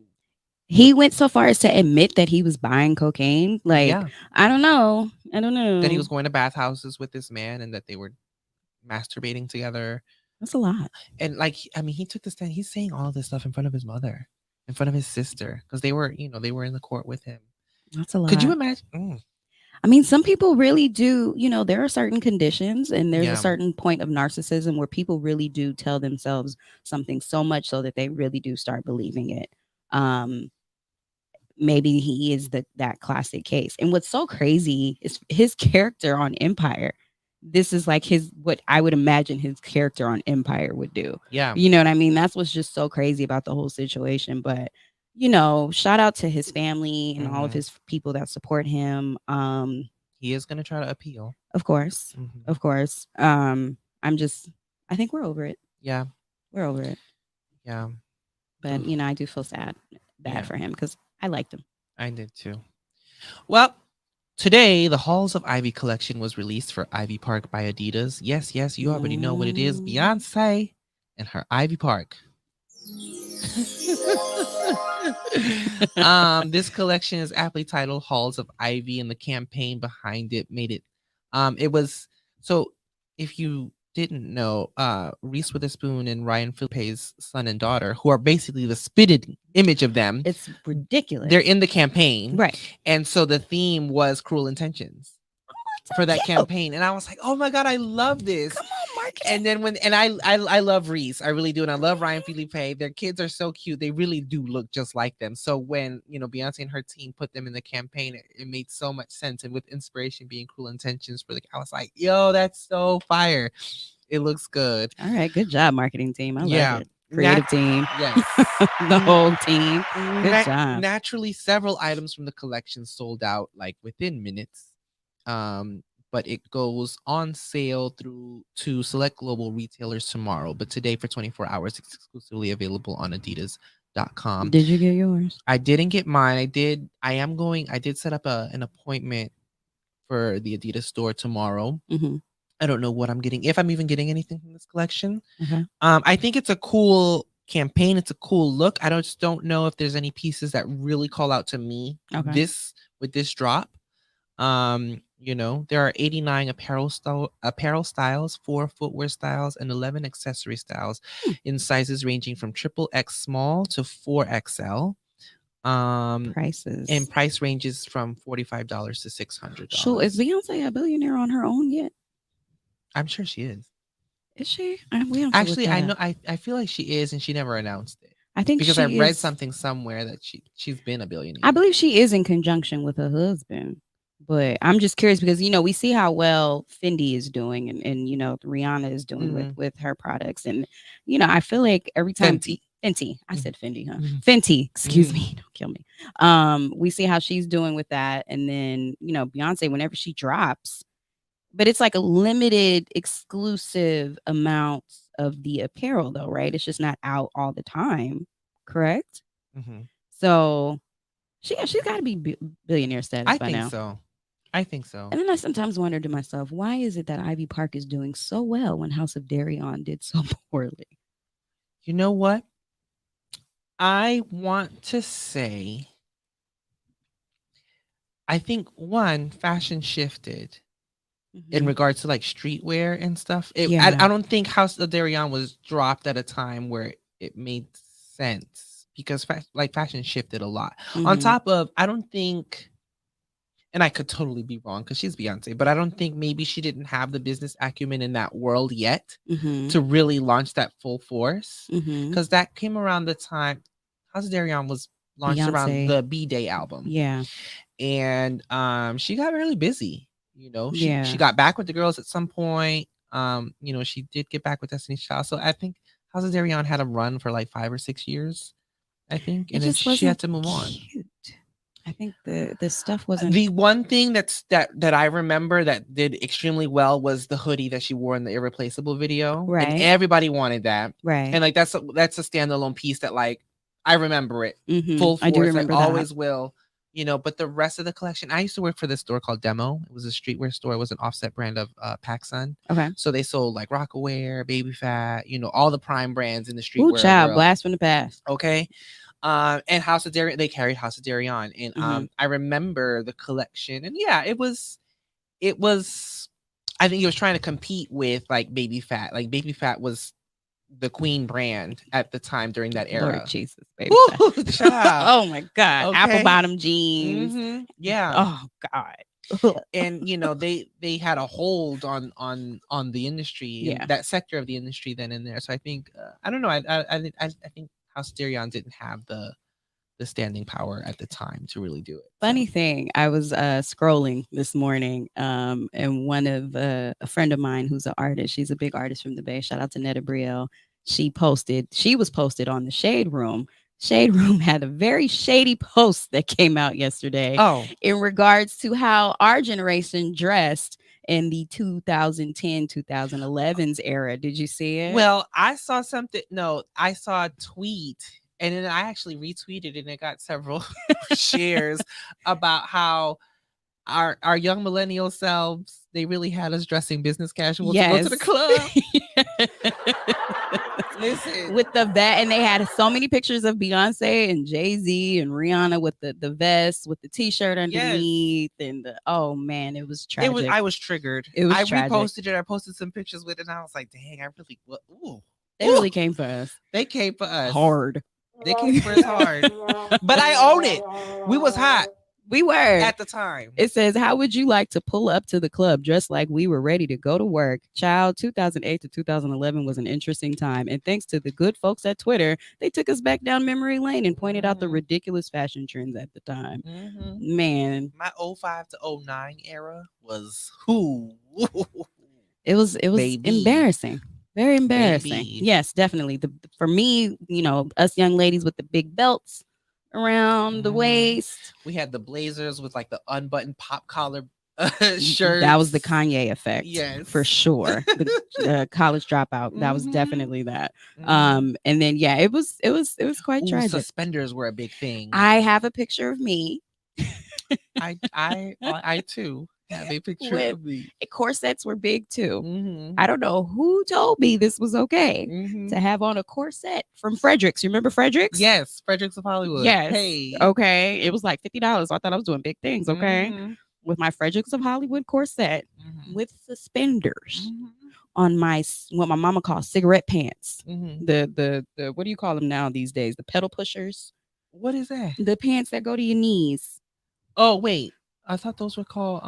He went so far as to admit that he was buying cocaine. Like, I don't know. That he was going to bathhouses with this man and that they were masturbating together. That's a lot. And he took the stand. He's saying all this stuff in front of his mother, in front of his sister, because they were in the court with him. That's a lot. Could you imagine? Some people really do, there are certain conditions and there's a certain point of narcissism where people really do tell themselves something so much so that they really do start believing it. Maybe he is that classic case. And what's so crazy is his character on Empire. This is like what I would imagine his character on Empire would do. Yeah. You know what I mean? That's what's just so crazy about the whole situation. But, shout out to his family and all of his people that support him. He is going to try to appeal. Of course. Of course. I think we're over it. Yeah. We're over it. Yeah. But, I do feel bad for him because I liked him. I did too. Well, today, the Halls of Ivy collection was released for Ivy Park by Adidas. Yes, you already know what it is. Beyonce and her Ivy Park. This collection is aptly titled Halls of Ivy, and the campaign behind it made it. It was so. If you didn't know, Reese Witherspoon and Ryan Phillippe's son and daughter, who are basically the spitted image of them. It's ridiculous. They're in the campaign. Right. And so the theme was Cruel Intentions. for that campaign, and I was like, oh my god, I love this. Come on, Marcus. And then I love Reese, I really do, and I love Ryan Felipe. Their kids are so cute, they really do look just like them. So when Beyonce and her team put them in the campaign, it made so much sense. And with inspiration being Cruel Intentions for I was like, yo, that's so fire. It looks good. All right, good job, marketing team. I love it. Creative team. Yes. The whole team. Good job. Naturally, several items from the collection sold out within minutes. But it goes on sale to select global retailers tomorrow. But today, for 24 hours, it's exclusively available on Adidas.com. Did you get yours? I didn't get mine. I did set up an appointment for the Adidas store tomorrow. Mm-hmm. I don't know what I'm getting, if I'm even getting anything from this collection. Okay. I think it's a cool campaign. It's a cool look. I just don't know if there's any pieces that really call out to me with this drop. There are 89 apparel styles, 4 footwear styles, and 11 accessory styles in sizes ranging from XXX small to 4XL. Prices and price ranges from $45 to $600. So is Beyonce a billionaire on her own yet? I'm sure she is. Is she? Actually, I know. I feel like she is, and she never announced it. I think because I read something somewhere that she's been a billionaire. I believe she is in conjunction with her husband. But I'm just curious because, we see how well Fendi is doing and Rihanna is doing with her products. And, I feel like every time Fenty, I said Fendi, huh? Fenty, excuse me, don't kill me. We see how she's doing with that. And then, Beyonce, whenever she drops, but it's like a limited exclusive amount of the apparel though, right? It's just not out all the time. Correct? Mm-hmm. So she's got to be billionaire status by now. I think so. And then I sometimes wonder to myself, why is it that Ivy Park is doing so well when House of Darion did so poorly? You know what? I want to say, I think fashion shifted in regards to streetwear and stuff. I don't think House of Darion was dropped at a time where it made sense because fashion shifted a lot. On top of, I don't think. And I could totally be wrong because she's Beyonce, but I don't think maybe she didn't have the business acumen in that world yet to really launch that full force. Because that came around the time House of Darion was launched around the B-Day album. Yeah. And she got really busy. She got back with the girls at some point. She did get back with Destiny's Child. So I think House of Darion had a run for 5 or 6 years, I think. And then she had to move on. I think the stuff wasn't. The one thing that I remember that did extremely well was the hoodie that she wore in the Irreplaceable video. Right. And everybody wanted that. Right. And that's a standalone piece that I remember it full force. I do remember that. Always will. But the rest of the collection, I used to work for this store called Demo. It was a streetwear store. It was an offset brand of PacSun. Okay. So they sold Rockaware, Baby Fat, all the prime brands in the streetwear. Ooh, child, blast from the past. Okay. And House of Darion, they carried House of Darion, and I remember the collection, and it was. I think it was trying to compete with Baby Fat. Baby Fat was the queen brand at the time during that era. Lord Jesus, Baby Fat. Oh my God, okay. Apple bottom jeans. Yeah. Oh God. And they had a hold on the industry, that sector of the industry then and there. So I think I don't know. I think House of Darion didn't have the standing power at the time to really do it. Funny thing, I was scrolling this morning, and one of a friend of mine who's an artist, she's a big artist from the Bay. Shout out to Netta Brielle. She was posted on the Shade Room. Shade Room had a very shady post that came out yesterday. In regards to how our generation dressed in the 2010, 2011s era. Did you see it? Well, I saw something. No, I saw a tweet, and then I actually retweeted, and it got several shares about how our young millennial selves, they really had us dressing business casual to go to the club. Listen, with the vet, and they had so many pictures of Beyonce and Jay-Z and Rihanna with the vest with the t-shirt underneath, and oh man, it was tragic. I was triggered. I reposted it. I posted some pictures with it, and I was like, dang, they really came for us. They came for us hard. They came for us hard. But I own it. We was hot. We were. At the time. It says, how would you like to pull up to the club dressed like we were ready to go to work? Child, 2008 to 2011 was an interesting time. And thanks to the good folks at Twitter, they took us back down memory lane and pointed out the ridiculous fashion trends at the time. Man. My 05 to 09 era was who? It was embarrassing. Very embarrassing. Baby. Yes, definitely. For me, us young ladies with the big belts around the waist. We had the blazers with like the unbuttoned pop collar shirt. That was the Kanye effect. Yes. For sure. The college dropout. That was definitely that. And then it was quite tragic. Suspenders were a big thing. I have a picture of me. I too have a picture of me. Corsets were big too. I don't know who told me this was okay to have on a corset from Fredericks. You remember Fredericks? Yes, Fredericks of Hollywood. Yes. Hey. Okay. It was like $50. I thought I was doing big things. Okay. With my Fredericks of Hollywood corset with suspenders on what my mama calls cigarette pants. The what do you call them now these days? The pedal pushers. What is that? The pants that go to your knees. Oh wait, I thought those were called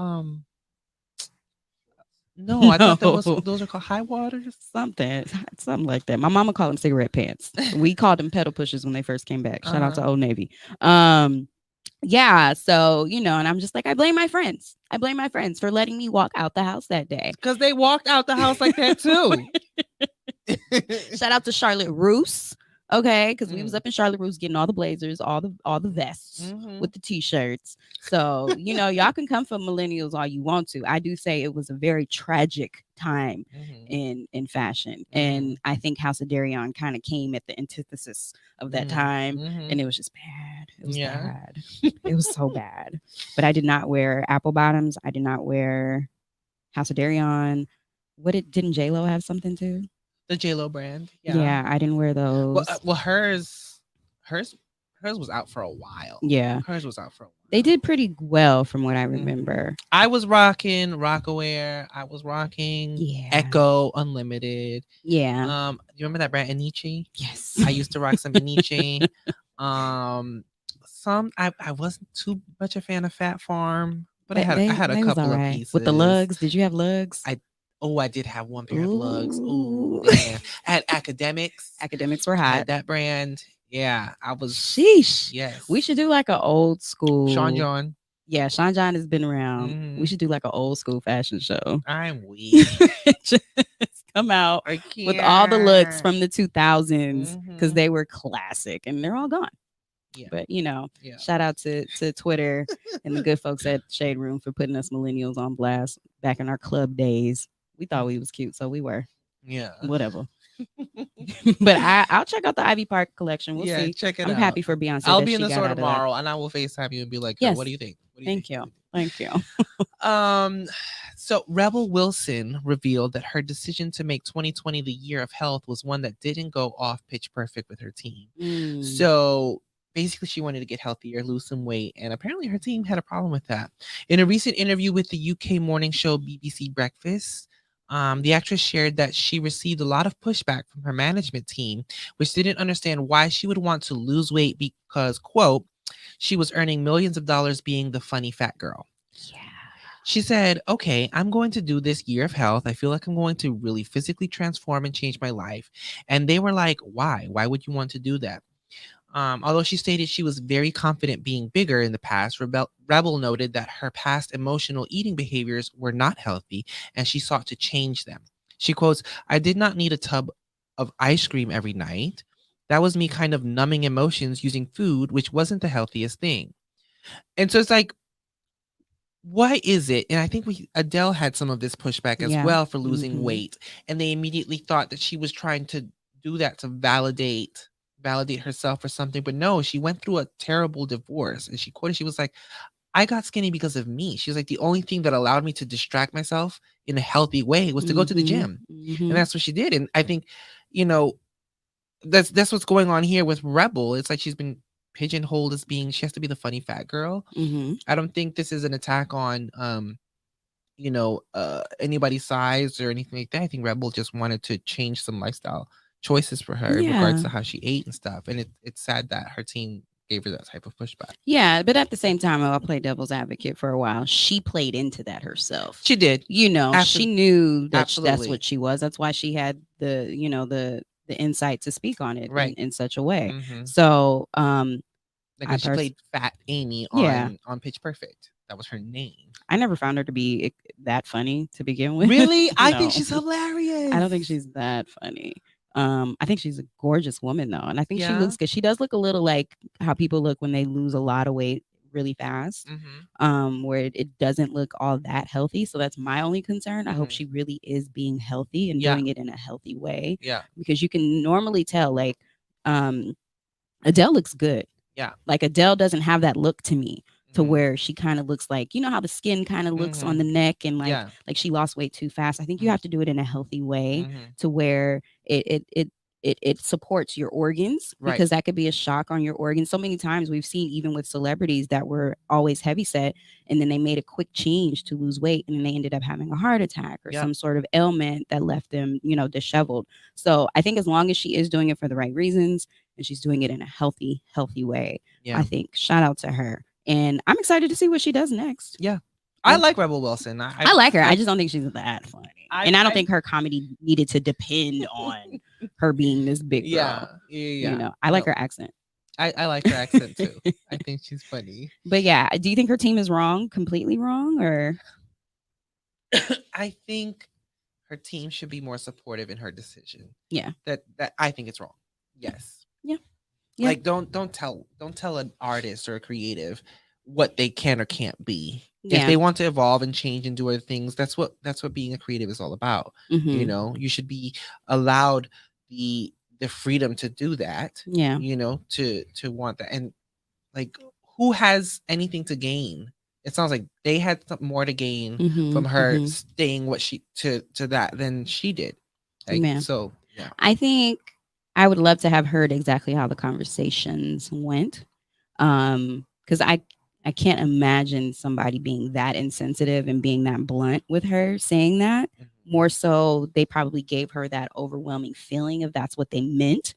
No, I thought those are called high waters. Something like that. My mama called them cigarette pants. We called them pedal pushers when they first came back. Shout out to Old Navy. Yeah, so and I'm just like, I blame my friends. I blame my friends for letting me walk out the house that day. Because they walked out the house like that too. Shout out to Charlotte Roos. Okay, because we was up in Charlotte Roos getting all the blazers, all the vests with the t-shirts. So y'all can come for millennials all you want to. I do say it was a very tragic time in fashion, and I think House of Darion kind of came at the antithesis of that time, and it was just bad. It was bad. It was so bad. But I did not wear apple bottoms. I did not wear House of Darion. Didn't J-Lo have something too? The J-Lo brand. Yeah, I didn't wear those. Well, hers was out for a while. Yeah. Hers was out for a while. They did pretty well from what I remember. I was rocking Rockaware. I was rocking Echo Unlimited. Yeah. You remember that brand Anichi? Yes. I used to rock some Anichi. I wasn't too much a fan of Fat Farm, but I had a couple of pieces. With the lugs. Did you have lugs? I did have one pair of lugs. Ooh, man. I had Academics. Academics were hot. I had that brand. Yeah, I was. Sheesh. Yes. We should do like an old school. Sean John. Yeah, Sean John has been around. We should do like an old school fashion show. I'm weak. Just come out with all the looks from the 2000s because they were classic and they're all gone. Yeah. But shout out to Twitter and the good folks at Shade Room for putting us millennials on blast back in our club days. We thought we was cute, so we were. Yeah. Whatever. But I'll check out the Ivy Park collection. We'll see. Check it out. I'm happy for Beyonce. I'll be in the store tomorrow, and I will FaceTime you and be like, what do you think? Thank you. So Rebel Wilson revealed that her decision to make 2020 the year of health was one that didn't go off pitch perfect with her team. So basically, she wanted to get healthier, lose some weight, and apparently her team had a problem with that. In a recent interview with the UK morning show BBC Breakfast, the actress shared that she received a lot of pushback from her management team, which didn't understand why she would want to lose weight because, quote, she was earning millions of dollars being the funny fat girl. Yeah. She said, okay, I'm going to do this year of health. I feel like I'm going to really physically transform and change my life. And they were like, why? Why would you want to do that? Although she stated she was very confident being bigger in the past, Rebel noted that her past emotional eating behaviors were not healthy and she sought to change them. She quotes, I did not need a tub of ice cream every night. That was me kind of numbing emotions using food, which wasn't the healthiest thing. And so it's like, why is it? And I think Adele had some of this pushback as well for losing weight. And they immediately thought that she was trying to do that to validate herself or something. But no, she went through a terrible divorce. And she was like, I got skinny because of me. She was like, the only thing that allowed me to distract myself in a healthy way was to go to the gym. And that's what she did. And I think, that's what's going on here with Rebel. It's like she's been pigeonholed as being, she has to be the funny fat girl. I don't think this is an attack on anybody's size or anything like that. I think Rebel just wanted to change some lifestyle choices for her in regards to how she ate and stuff. And it's sad that her team gave her that type of pushback. Yeah, but at the same time, I'll play devil's advocate for a while. She played into that herself. She did. She knew that that's Absolutely. what she was. That's why she had the insight to speak on it Right. in such a way. Mhm. So, Like when she played Fat Amy on Pitch Perfect. That was her name. I never found her to be that funny to begin with. Really? I No. think she's hilarious. I don't think she's that funny. I think she's a gorgeous woman though, and I think she Yeah. looks good. She does look a little like how people look when they lose a lot of weight really fast. Where it doesn't look all that healthy. So that's my only concern. I hope she really is being healthy and Yeah. doing it in a healthy way. Yeah. Because you can normally tell, like, Adele looks good. Yeah. Like Adele doesn't have that look to me to where she kind of looks like, you know how the skin kind of looks on the neck and like she lost weight too fast. I think you have to do it in a healthy way to where it supports your organs, because that could be a shock on your organs. So many times we've seen, even with celebrities that were always heavy set, and then they made a quick change to lose weight, and then they ended up having a heart attack or some sort of ailment that left them, disheveled. So I think as long as she is doing it for the right reasons and she's doing it in a healthy way, I think shout out to her. And I'm excited to see what she does next. Yeah. I like Rebel Wilson. I like her. I just don't think she's that funny. And I don't think her comedy needed to depend on her being this big girl. Yeah. I like her accent. I like her accent too. I think she's funny. But yeah, do you think her team is wrong, completely wrong, or? I think her team should be more supportive in her decision. Yeah. That I think it's wrong. Yes. Yeah. Like don't tell an artist or a creative what they can or can't be. If they want to evolve and change and do other things, that's what being a creative is all about. You should be allowed the freedom to do that. To want that. And like, who has anything to gain? It sounds like they had more to gain from her staying what she to that than she did. So yeah. I think I would love to have heard exactly how the conversations went. Because I can't imagine somebody being that insensitive and being that blunt with her saying that. More so, they probably gave her that overwhelming feeling of that's what they meant.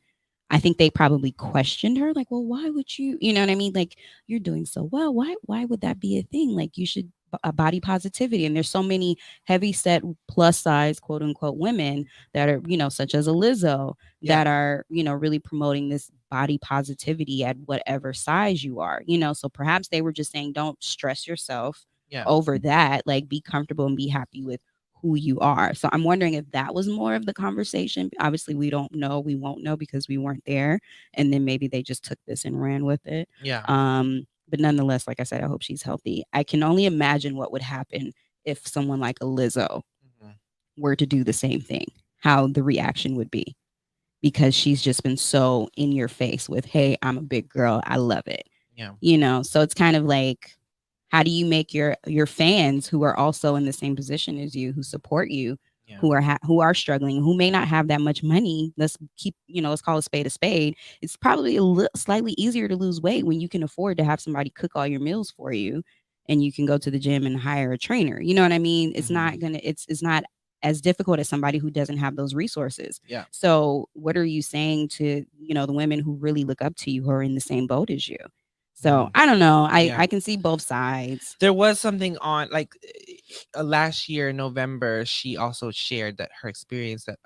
I think they probably questioned her, like, well, why would you, you know what I mean? Like, you're doing so well. Why would that be a thing? Like, you should body positivity. And there's so many heavy set plus size, quote unquote, women that are, such as a Lizzo, that are, really promoting this body positivity at whatever size you are, so perhaps they were just saying, don't stress yourself over that. Like, be comfortable and be happy with who you are. So I'm wondering if that was more of the conversation. Obviously, we don't know. We won't know because we weren't there. And then maybe they just took this and ran with it. But nonetheless, like I said, I hope she's healthy. I can only imagine what would happen if someone like a Lizzo were to do the same thing, how the reaction would be, because she's just been so in your face with, hey, I'm a big girl. I love it. So it's kind of like, how do you make your fans who are also in the same position as you, who support you, who are struggling, who may not have that much money? Let's call a spade a spade. It's probably slightly easier to lose weight when you can afford to have somebody cook all your meals for you, and you can go to the gym and hire a trainer. You know what I mean? It's not not as difficult as somebody who doesn't have those resources. So what are you saying to, the women who really look up to you, who are in the same boat as you? So I don't know. I can see both sides. There was something on last year in November. She also shared that her experience that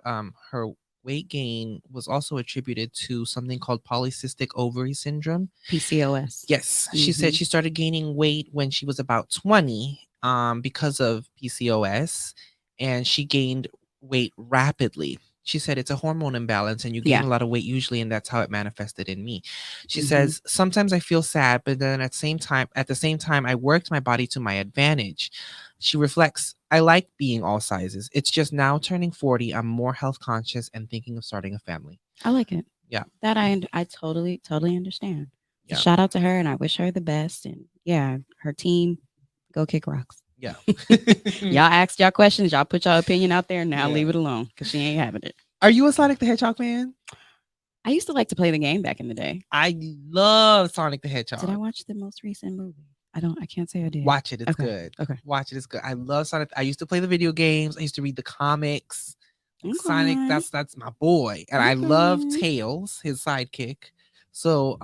her weight gain was also attributed to something called polycystic ovary syndrome, PCOS. Yes, she said she started gaining weight when she was about 20 because of PCOS, and she gained weight rapidly. She said it's a hormone imbalance and you gain a lot of weight usually, and that's how it manifested in me. She says, sometimes I feel sad, but then at the same time, I worked my body to my advantage. She reflects, I like being all sizes. It's just now turning 40, I'm more health conscious and thinking of starting a family. I like it. Yeah. That I totally understand. So shout out to her, and I wish her the best. And her team, go kick rocks. Yeah. Y'all asked y'all questions. Y'all put y'all opinion out there. Now leave it alone, because she ain't having it. Are you a Sonic the Hedgehog fan? I used to like to play the game back in the day. I love Sonic the Hedgehog. Did I watch the most recent movie? I can't say I did. Watch it. It's good. Okay. Watch it. It's good. I love Sonic. I used to play the video games. I used to read the comics. Okay. Sonic, that's my boy. And I love Tails, his sidekick. So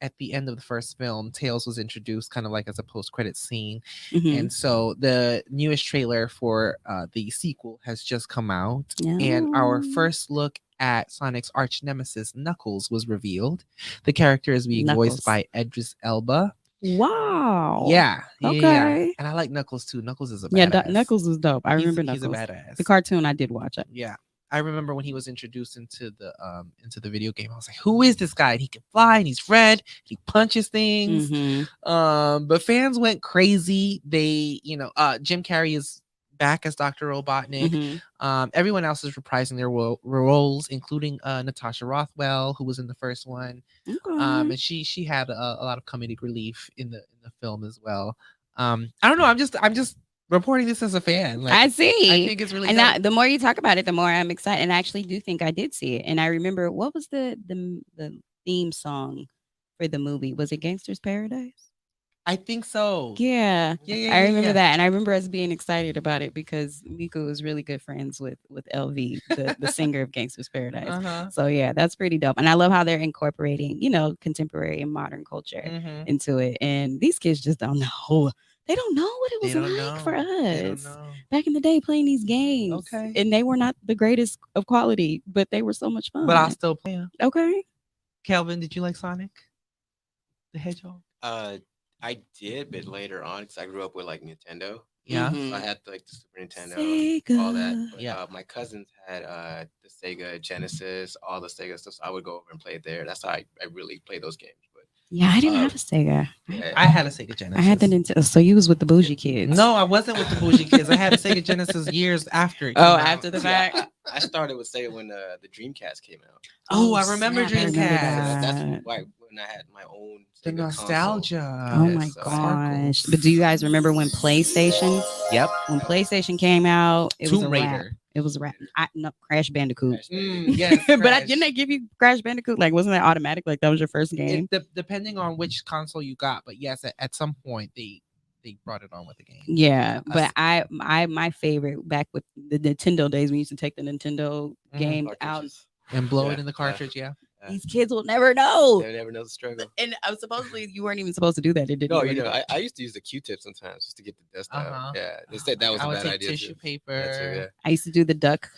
at the end of the first film, Tails was introduced kind of like as a post-credit scene. Mhm. And so the newest trailer for the sequel has just come out. And our Yeah. first look at Sonic's arch nemesis, Knuckles, was revealed. The character is being voiced Knuckles. by Idris Elba. Wow. Yeah. Okay. And I like Knuckles too. Knuckles is a badass. Yeah, Knuckles was dope. I remember He's Knuckles. a badass. The cartoon, I did watch it. Yeah. I remember when he was introduced into the video game. I was like, "Who is this guy? And he can fly, and he's red. He punches things." Mhm. But fans went crazy. They, Jim Carrey is back as Dr. Robotnik. Mhm. Everyone else is reprising their roles, including Natasha Rothwell, who was in the first one. Okay. And she had a lot of comedic relief in the film as well. I don't know. I'm just reporting this as a fan. Like, I see. I think it's really and dope. now, the more you talk about it, the more I'm excited. And I actually do think I did see it. And I remember, what was the theme song for the movie? Was it Gangster's Paradise? I think so. Yeah. Yeah, I remember that. And I remember us being excited about it because Miku was really good friends with LV, the singer of Gangster's Paradise. Uh-huh. So yeah, that's pretty dope. And I love how they're incorporating, contemporary and modern culture into it. And these kids just don't know. They don't know what it was like for us back in the day playing these games. Okay. And they were not the greatest of quality, but they were so much fun. But I'll still play them. Okay. Kelvin, did you like Sonic the Hedgehog? I did, but later on, because I grew up with like Nintendo. Yeah. So I had like the Super Nintendo, Sega. all that. But, Yeah. My cousins had the Sega Genesis, all the Sega stuff. So I would go over and play it there. That's how I really played those games. But Yeah, I didn't have a Sega. yeah. I had a Sega Genesis. I had the Nintendo. So you was with the bougie kids. No, I wasn't with the bougie kids. I had a Sega Genesis years after it came Oh, out. after the fact. I started with Sega when the Dreamcast came out. Oh, I remember snap, I Dreamcast. That's that. why when I had my own The Sega nostalgia. Oh Yeah, my so- gosh. But do you guys remember when PlayStation? Yep. When PlayStation came out, it was Tomb a wrap. Raider. It was a wrap. No, Crash Bandicoot. Yes. But Crash. didn't they give you Crash Bandicoot? Like, wasn't that automatic? Like, that was your first game? Depending on which console you got, but yes, at some point they brought it on with the game. Yeah, but my favorite back with the Nintendo days, we used to take the Nintendo game out. Cartridges. And blow Yeah, it in the cartridge, yeah. These kids will never know. They never know the struggle. And supposedly you weren't even supposed to do that. It didn't. No, do you know, anything. I used to use the Q-tip sometimes just to get the dust out. Uh-huh. Yeah, they said that was I a would bad take idea tissue too. paper. That too, yeah. I used to do the duck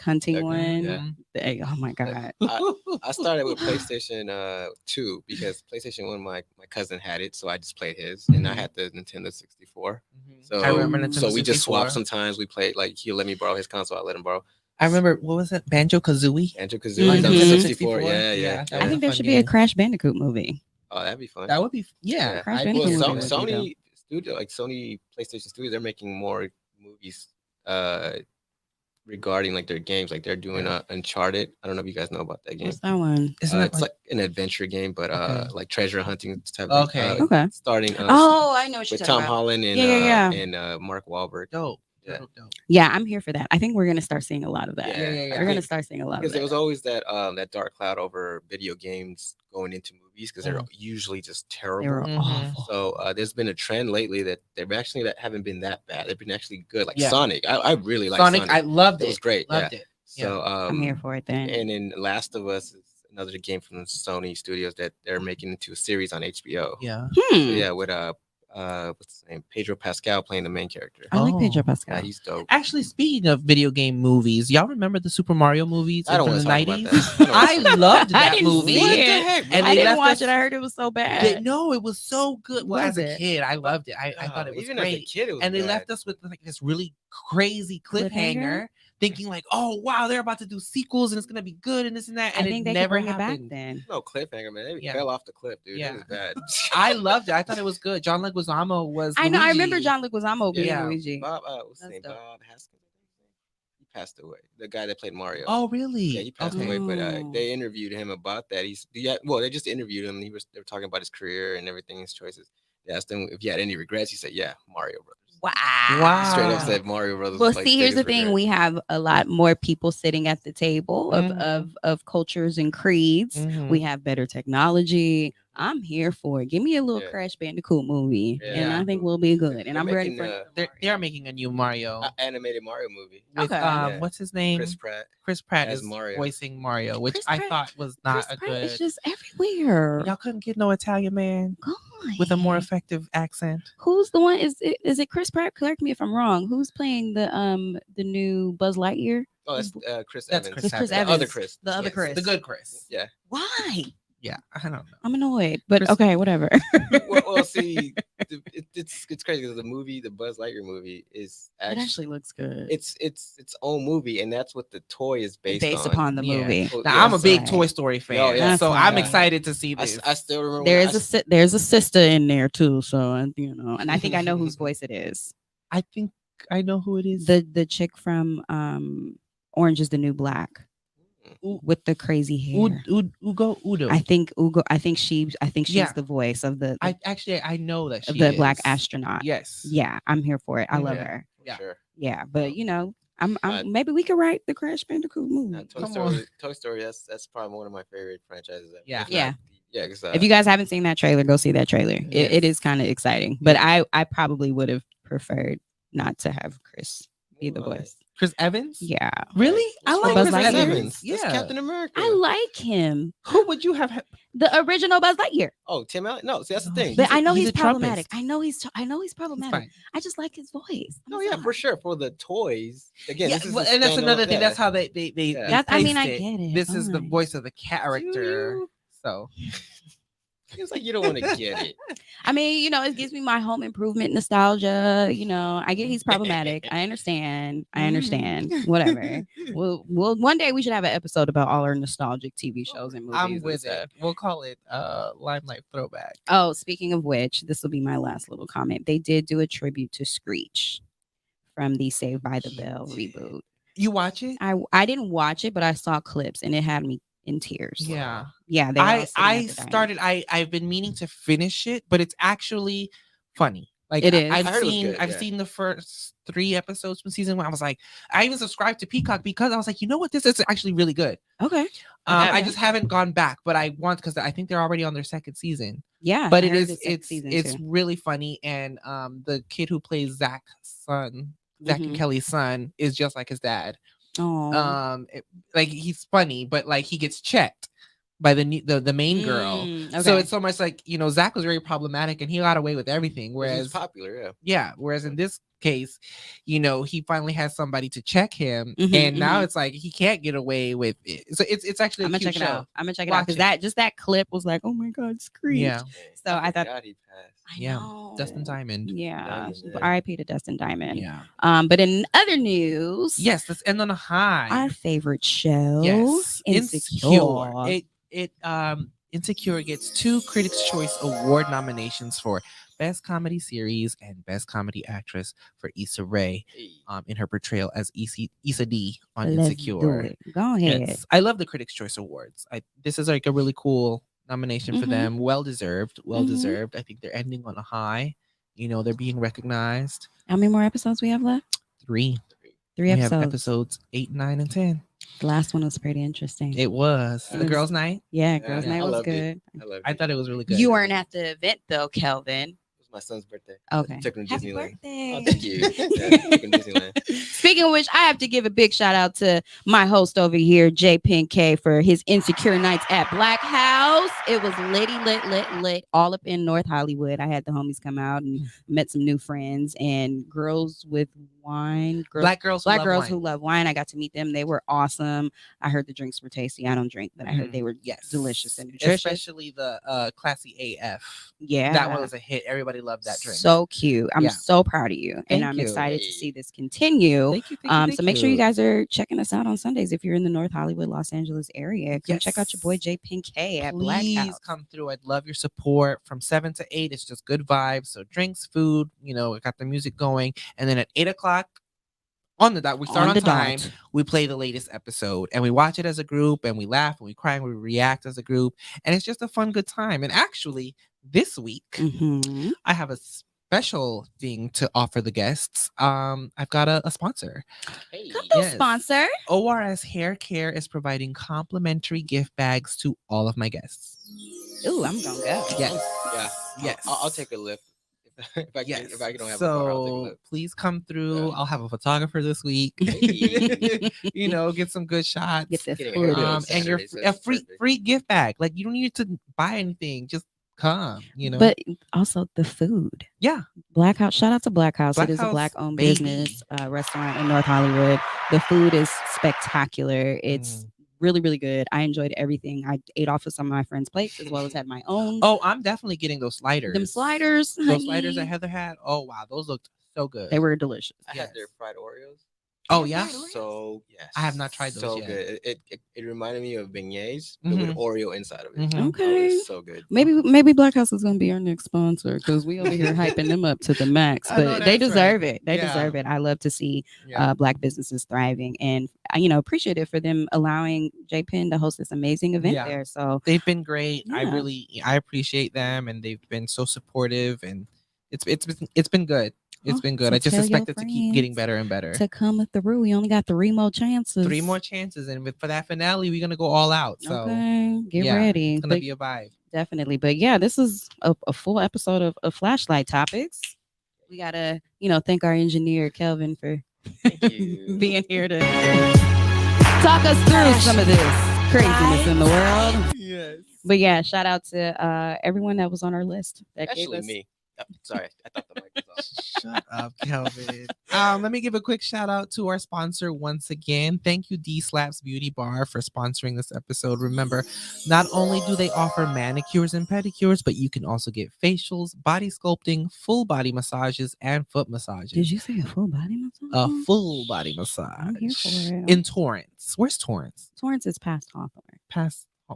hunting Duck one. hunting, yeah. Oh my god. I started with PlayStation 2 because PlayStation 1, my cousin had it, so I just played his, and I had the Nintendo 64. So I remember Nintendo so we just 64. swapped sometimes. We played like he'll let me borrow his console, I let him borrow. I remember, what was it? Banjo-Kazooie? Banjo-Kazooie, Mhm. that was Nintendo 64. Yeah. that I was think a there fun should be a game. Crash Bandicoot movie. Oh, that'd be fun. That would be, yeah. Crash I- Well, Bandicoot movie would be Sony Studio, like Sony PlayStation Studio, they're making more movies regarding like their games. Like they're doing Uncharted. I don't know if you guys know about that game. What's that one? Isn't that It's like an adventure game, but like treasure hunting type. Okay. Okay. Starting Oh, I know what you're with talking Tom about. Holland and Yeah. and Mark Wahlberg. dope. Yeah. Dope. Yeah, I'm here for that. I think we're gonna start seeing a lot of that. Yeah. We're gonna start seeing a lot of Because that. there was always that that dark cloud over video games going into movies because they're Mhm. usually just They terrible. were Mhm. awful. So there's been a trend lately that they've actually that haven't been that bad. They've been actually good. Like Yeah. Sonic, I really like Sonic, I loved It it. was great. Loved Yeah. it. So I'm here for it then. and then Last of Us is another game from Sony Studios that they're making into a series on HBO. Yeah. So, yeah, with what's his name? Pedro Pascal playing the main character. I like Pedro Oh. Pascal. Yeah, he's dope. Actually, speaking of video game movies, y'all remember the Super Mario movies I don't from want the to talk about 90s? that. I loved I that didn't movie. see What the it. heck? And I they didn't left watch us- it. I heard it was so bad. No, it was so good. Well, Was as a it? kid, I loved it. I thought it was Even as a great. kid, it was And they bad. left us with like this really crazy cliffhanger, thinking like, "Oh wow, they're about to do sequels and it's gonna be good and this and that." I And think it they could never bring it back happened. then. No cliffhanger, man. They Yeah. fell off the cliff, dude. Yeah. That was bad. I loved it. I thought it was good. John Leguizamo was. I know. I remember Luigi. John Leguizamo being Yeah. Luigi. Bob, what's his That's name? dope. Bob Haskins. He passed away. The guy that played Mario. Oh really? Yeah, he passed Okay. away. But Oh. they interviewed him about that. Well, they just interviewed him. They were talking about his career and everything, his choices. They asked him if he had any regrets. He said, "Yeah, Mario Brothers." Wow. Straight up Wow. said Mario Brothers. Well, was, like, see, here's the biggest thing: regret. we have a lot more people sitting at the table of Mhm. of cultures and creeds. Mhm. We have better technology. I'm here for it. Give me a little Yeah. Crash Bandicoot movie, Yeah, and I Yeah. think we'll be good. And They're I'm ready making, for another They are Mario. making a new Mario animated Mario movie. with Okay. Yeah. what's his name? Chris Pratt Chris Pratt as is Mario. voicing Mario, which Chris I Pratt- thought was Chris not a Pratt is good. just everywhere. Y'all couldn't get no Italian man God. with a more effective accent. Who's the one? Is it Chris Pratt? Correct me if I'm wrong. Who's playing the new Buzz Lightyear? Oh, that's Chris That's Evans. Chris It's Chris Evans. The other Evans. Chris. The other Yes. Chris. The good Chris. Yeah. Why? Yeah, I don't know. I'm annoyed, but Chris- okay, whatever. Well, see, it's crazy because the Buzz Lightyear movie is It actually looks good. it's its own movie, and that's what the toy is based Based on. upon the Yeah. movie. Well, Now yeah, I'm a so- big right. Toy Story fan, Oh, yeah. so That's I'm right. excited to see I, this. I still remember. There when is there's a sister in there too, so you know, and I think I know whose voice it is. I think I know who it is. The chick from Orange is the New Black with the crazy hair. Udo. I think Ugo. I think she's Yeah. the voice of the I know that of she the is. black astronaut. Yes. Yeah, I'm here for it. I love Yeah. her. for Yeah. sure. Yeah, but you know, I'm Uh, maybe we could write the Crash Bandicoot movie. Toy Come Story. on. Toy Story. That's probably one of my favorite franchises. Ever. Yeah. If not Yeah. Yeah. Because If you guys haven't seen that trailer, go see that trailer. It is kind of exciting, but I probably would have preferred not to have Chris be the voice. Chris Evans? Yeah, Really? I For like Buzz Chris Lightyear? Evans. Yeah. That's Yeah. Captain America. I like him. Who would you have? The original Buzz Lightyear. Oh, Tim Allen. No, see that's the No, thing. But I know he's he's a problematic. Trumpist. I know he's problematic. fine. I just like his voice. No, yeah, for sure. For the toys, again, Yeah, this is well, a and that's standalone- another thing. yeah. That's how they Yeah. That's- I mean, placed I get it. This is the Fine. voice of the character. you? So Seems like you don't want to get it. I mean, you know, it gives me my home improvement nostalgia. You know, I get he's problematic. I understand. Whatever. Well, one day we should have an episode about all our nostalgic TV shows and movies. I'm and with stuff. it. We'll call it Limelight Throwback. Oh, speaking of which, this will be my last little comment. They did do a tribute to Screech from the Saved by the Bell reboot. You watch it? I didn't watch it, but I saw clips and it had me in tears. Yeah. Yeah. They were all sitting I at the diner. started. I've been meaning to finish it, but it's actually funny. Like It is. I've I heard it was seen good, I've yeah. seen the first 3 episodes from season 1. I was like, I even subscribed to Peacock because I was like, you know what, this is actually really good. Okay. I Okay. just haven't gone back, but I want because I think they're already on their second season. Yeah. But I it heard is the second it's season it's too. really funny, and the kid who plays Zach and Mhm. Kelly's son is just like his dad. Oh. Like he's funny, but like he gets checked by the main girl. So okay. it's so much like, you know, Zach was very problematic and he got away with everything, He's whereas popular, yeah. whereas in this case, you know, he finally has somebody to check him, Mhm, and now mhm. it's like he can't get away with it. So it's actually a I'm gonna cute check it show. out. I'm gonna check it out Watch because it. that clip was like, oh my god, Screech. Yeah, So I thought- forgot he passed. I Yeah, know. Dustin Diamond. Yeah. Diamond, yeah. R.I.P. to Dustin Diamond. Yeah. But in other news, Yes, let's end on a high. our favorite show, Yes, Insecure. Insecure gets 2 Critics' Choice Award nominations for Best Comedy Series and Best Comedy Actress for Issa Rae, Hey. in her portrayal as Issa D on Let's Insecure. do it. Go ahead. Yes, I love the Critics' Choice Awards. This is like a really cool nomination for Mhm. them. Well deserved. Well Mhm. deserved. I think they're ending on a high. You know, they're being recognized. How many more episodes we have left? 3. 3 We have episodes. episodes 8, 9, and 10. The last one was pretty interesting. It was It the was- girls' night. Yeah, Yeah, girls' I night was loved it. good. I love it. I thought it was really good. You weren't at the event though, Kelvin. It was my son's birthday. Okay. Took him to Happy Disneyland. birthday. Oh, thank you. Yeah, took him to Disneyland. Speaking of which, I have to give a big shout out to my host over here, J Pink K, for his Insecure Nights at Black House. It was lit, all up in North Hollywood. I had the homies come out and met some new friends and girls with wine. Black girls Who love wine. I got to meet them. They were awesome. I heard the drinks were tasty. I don't drink, but I heard they were delicious and nutritious. Especially the Classy AF. Yeah. That one was a hit. Everybody loved that drink. So cute. I'm Yeah. so proud of you. Thank and I'm you. excited to Hey. see this continue. Thank you. So make sure you guys are checking us out on Sundays if you're in the North Hollywood, Los Angeles area. Come check out your boy Yes. J Pink K at Black Please House. come through. I'd love your support. From 7 to 8, it's just good vibes. So drinks, food, you know, we got the music going. And then at 8 o'clock on the dot, we start on the time. dot. We play the latest episode and we watch it as a group and we laugh and we cry and we react as a group. And it's just a fun, good time. And actually, this week, Mhm. I have a special thing to offer the guests. I've got a sponsor. Hey. Come on, Yes. sponsor. ORS Hair Care is providing complimentary gift bags to all of my guests. Ooh, I'm gonna go. Yes. Yeah. Yes. I'll take a lift. If I Yes. if I don't have a car, I'll take a So lift. please come through. Yeah. I'll have a photographer this week. Hey. You know, get some good shots. Get this Getting a haircut footage. on And your Saturday, so a that's free perfect. free gift bag. Like you don't need to buy anything. Just come. You know. But also the food. yeah. Black House. Shout out to Black House. Black It is a House, black-owned baby. business restaurant in North Hollywood. The food is spectacular. It's really, really good. I enjoyed everything. I ate off of some of my friends' plates as well as had my own. Oh, I'm definitely getting those sliders. Them sliders. Those sliders honey. that Heather had. Oh wow, those looked so good. They were delicious. I had their fried Oreos. Oh yeah. So yes, I have not tried those so yet. good. It reminded me of beignets, but with Oreo inside of it. Mhm. Oh, Okay. it's so good. Maybe Black House is gonna be our next sponsor because we over here hyping them up to the max. I know But they that's deserve right. it. They Yeah. deserve it. I love to see Yeah. black businesses thriving, and appreciative for them allowing J Penn to host this amazing event Yeah. there. So They've been great. Yeah. I appreciate them, and they've been so supportive, and it's been good. It's been good. so I just tell your expect it to keep getting friends better and better. to come through. We only got 3 more chances. 3 more chances, and for that finale, we're gonna go all out. So Okay, get yeah, ready. It's gonna But be a vibe. definitely. But yeah, this is a full episode of Flashlight Topics. We gotta, thank our engineer Kelvin for Thank you. being here to talk us through some of this craziness in the world. Yes. But yeah, shout out to everyone that was on our list. That gave Especially us. me. Oh, sorry, I thought the mic was off. Shut up, Kelvin. Let me give a quick shout out to our sponsor once again. Thank you, D Slaps Beauty Bar, for sponsoring this episode. Remember, not only do they offer manicures and pedicures, but you can also get facials, body sculpting, full body massages, and foot massages. Did you say a full body massage? A full body massage I'm here for it. in Torrance. Where's Torrance? Torrance is past Hawthorne.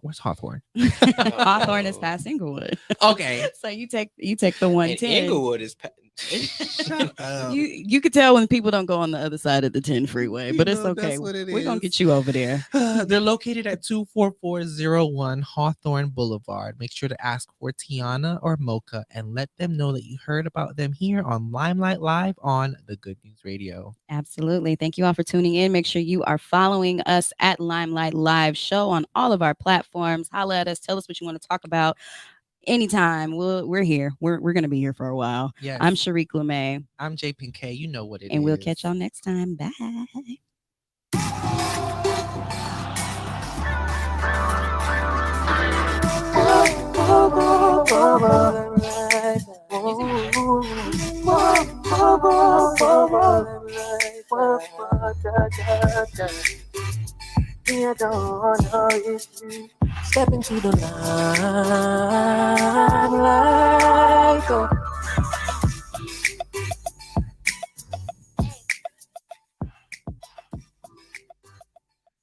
Where's Hawthorne? Hawthorne is past Inglewood. Okay. So you take the And 110. Inglewood is. Shut up. You could tell when people don't go on the other side of the 10 freeway, but it's okay. That's what it We're gonna is. get you over there. They're located at 24401 Hawthorne Boulevard. Make sure to ask for Tiana or Mocha and let them know that you heard about them here on Limelight Live on the Good News Radio. Absolutely. Thank you all for tuning in. Make sure you are following us at Limelight Live Show on all of our platforms. Holla at us. Tell us what you want to talk about. Anytime. We're here. We're gonna be here for a while. Yes. I'm Shariq LeMay. I'm J Pin K. You know what it is. And we'll catch y'all next time. Bye. Step into the limelight.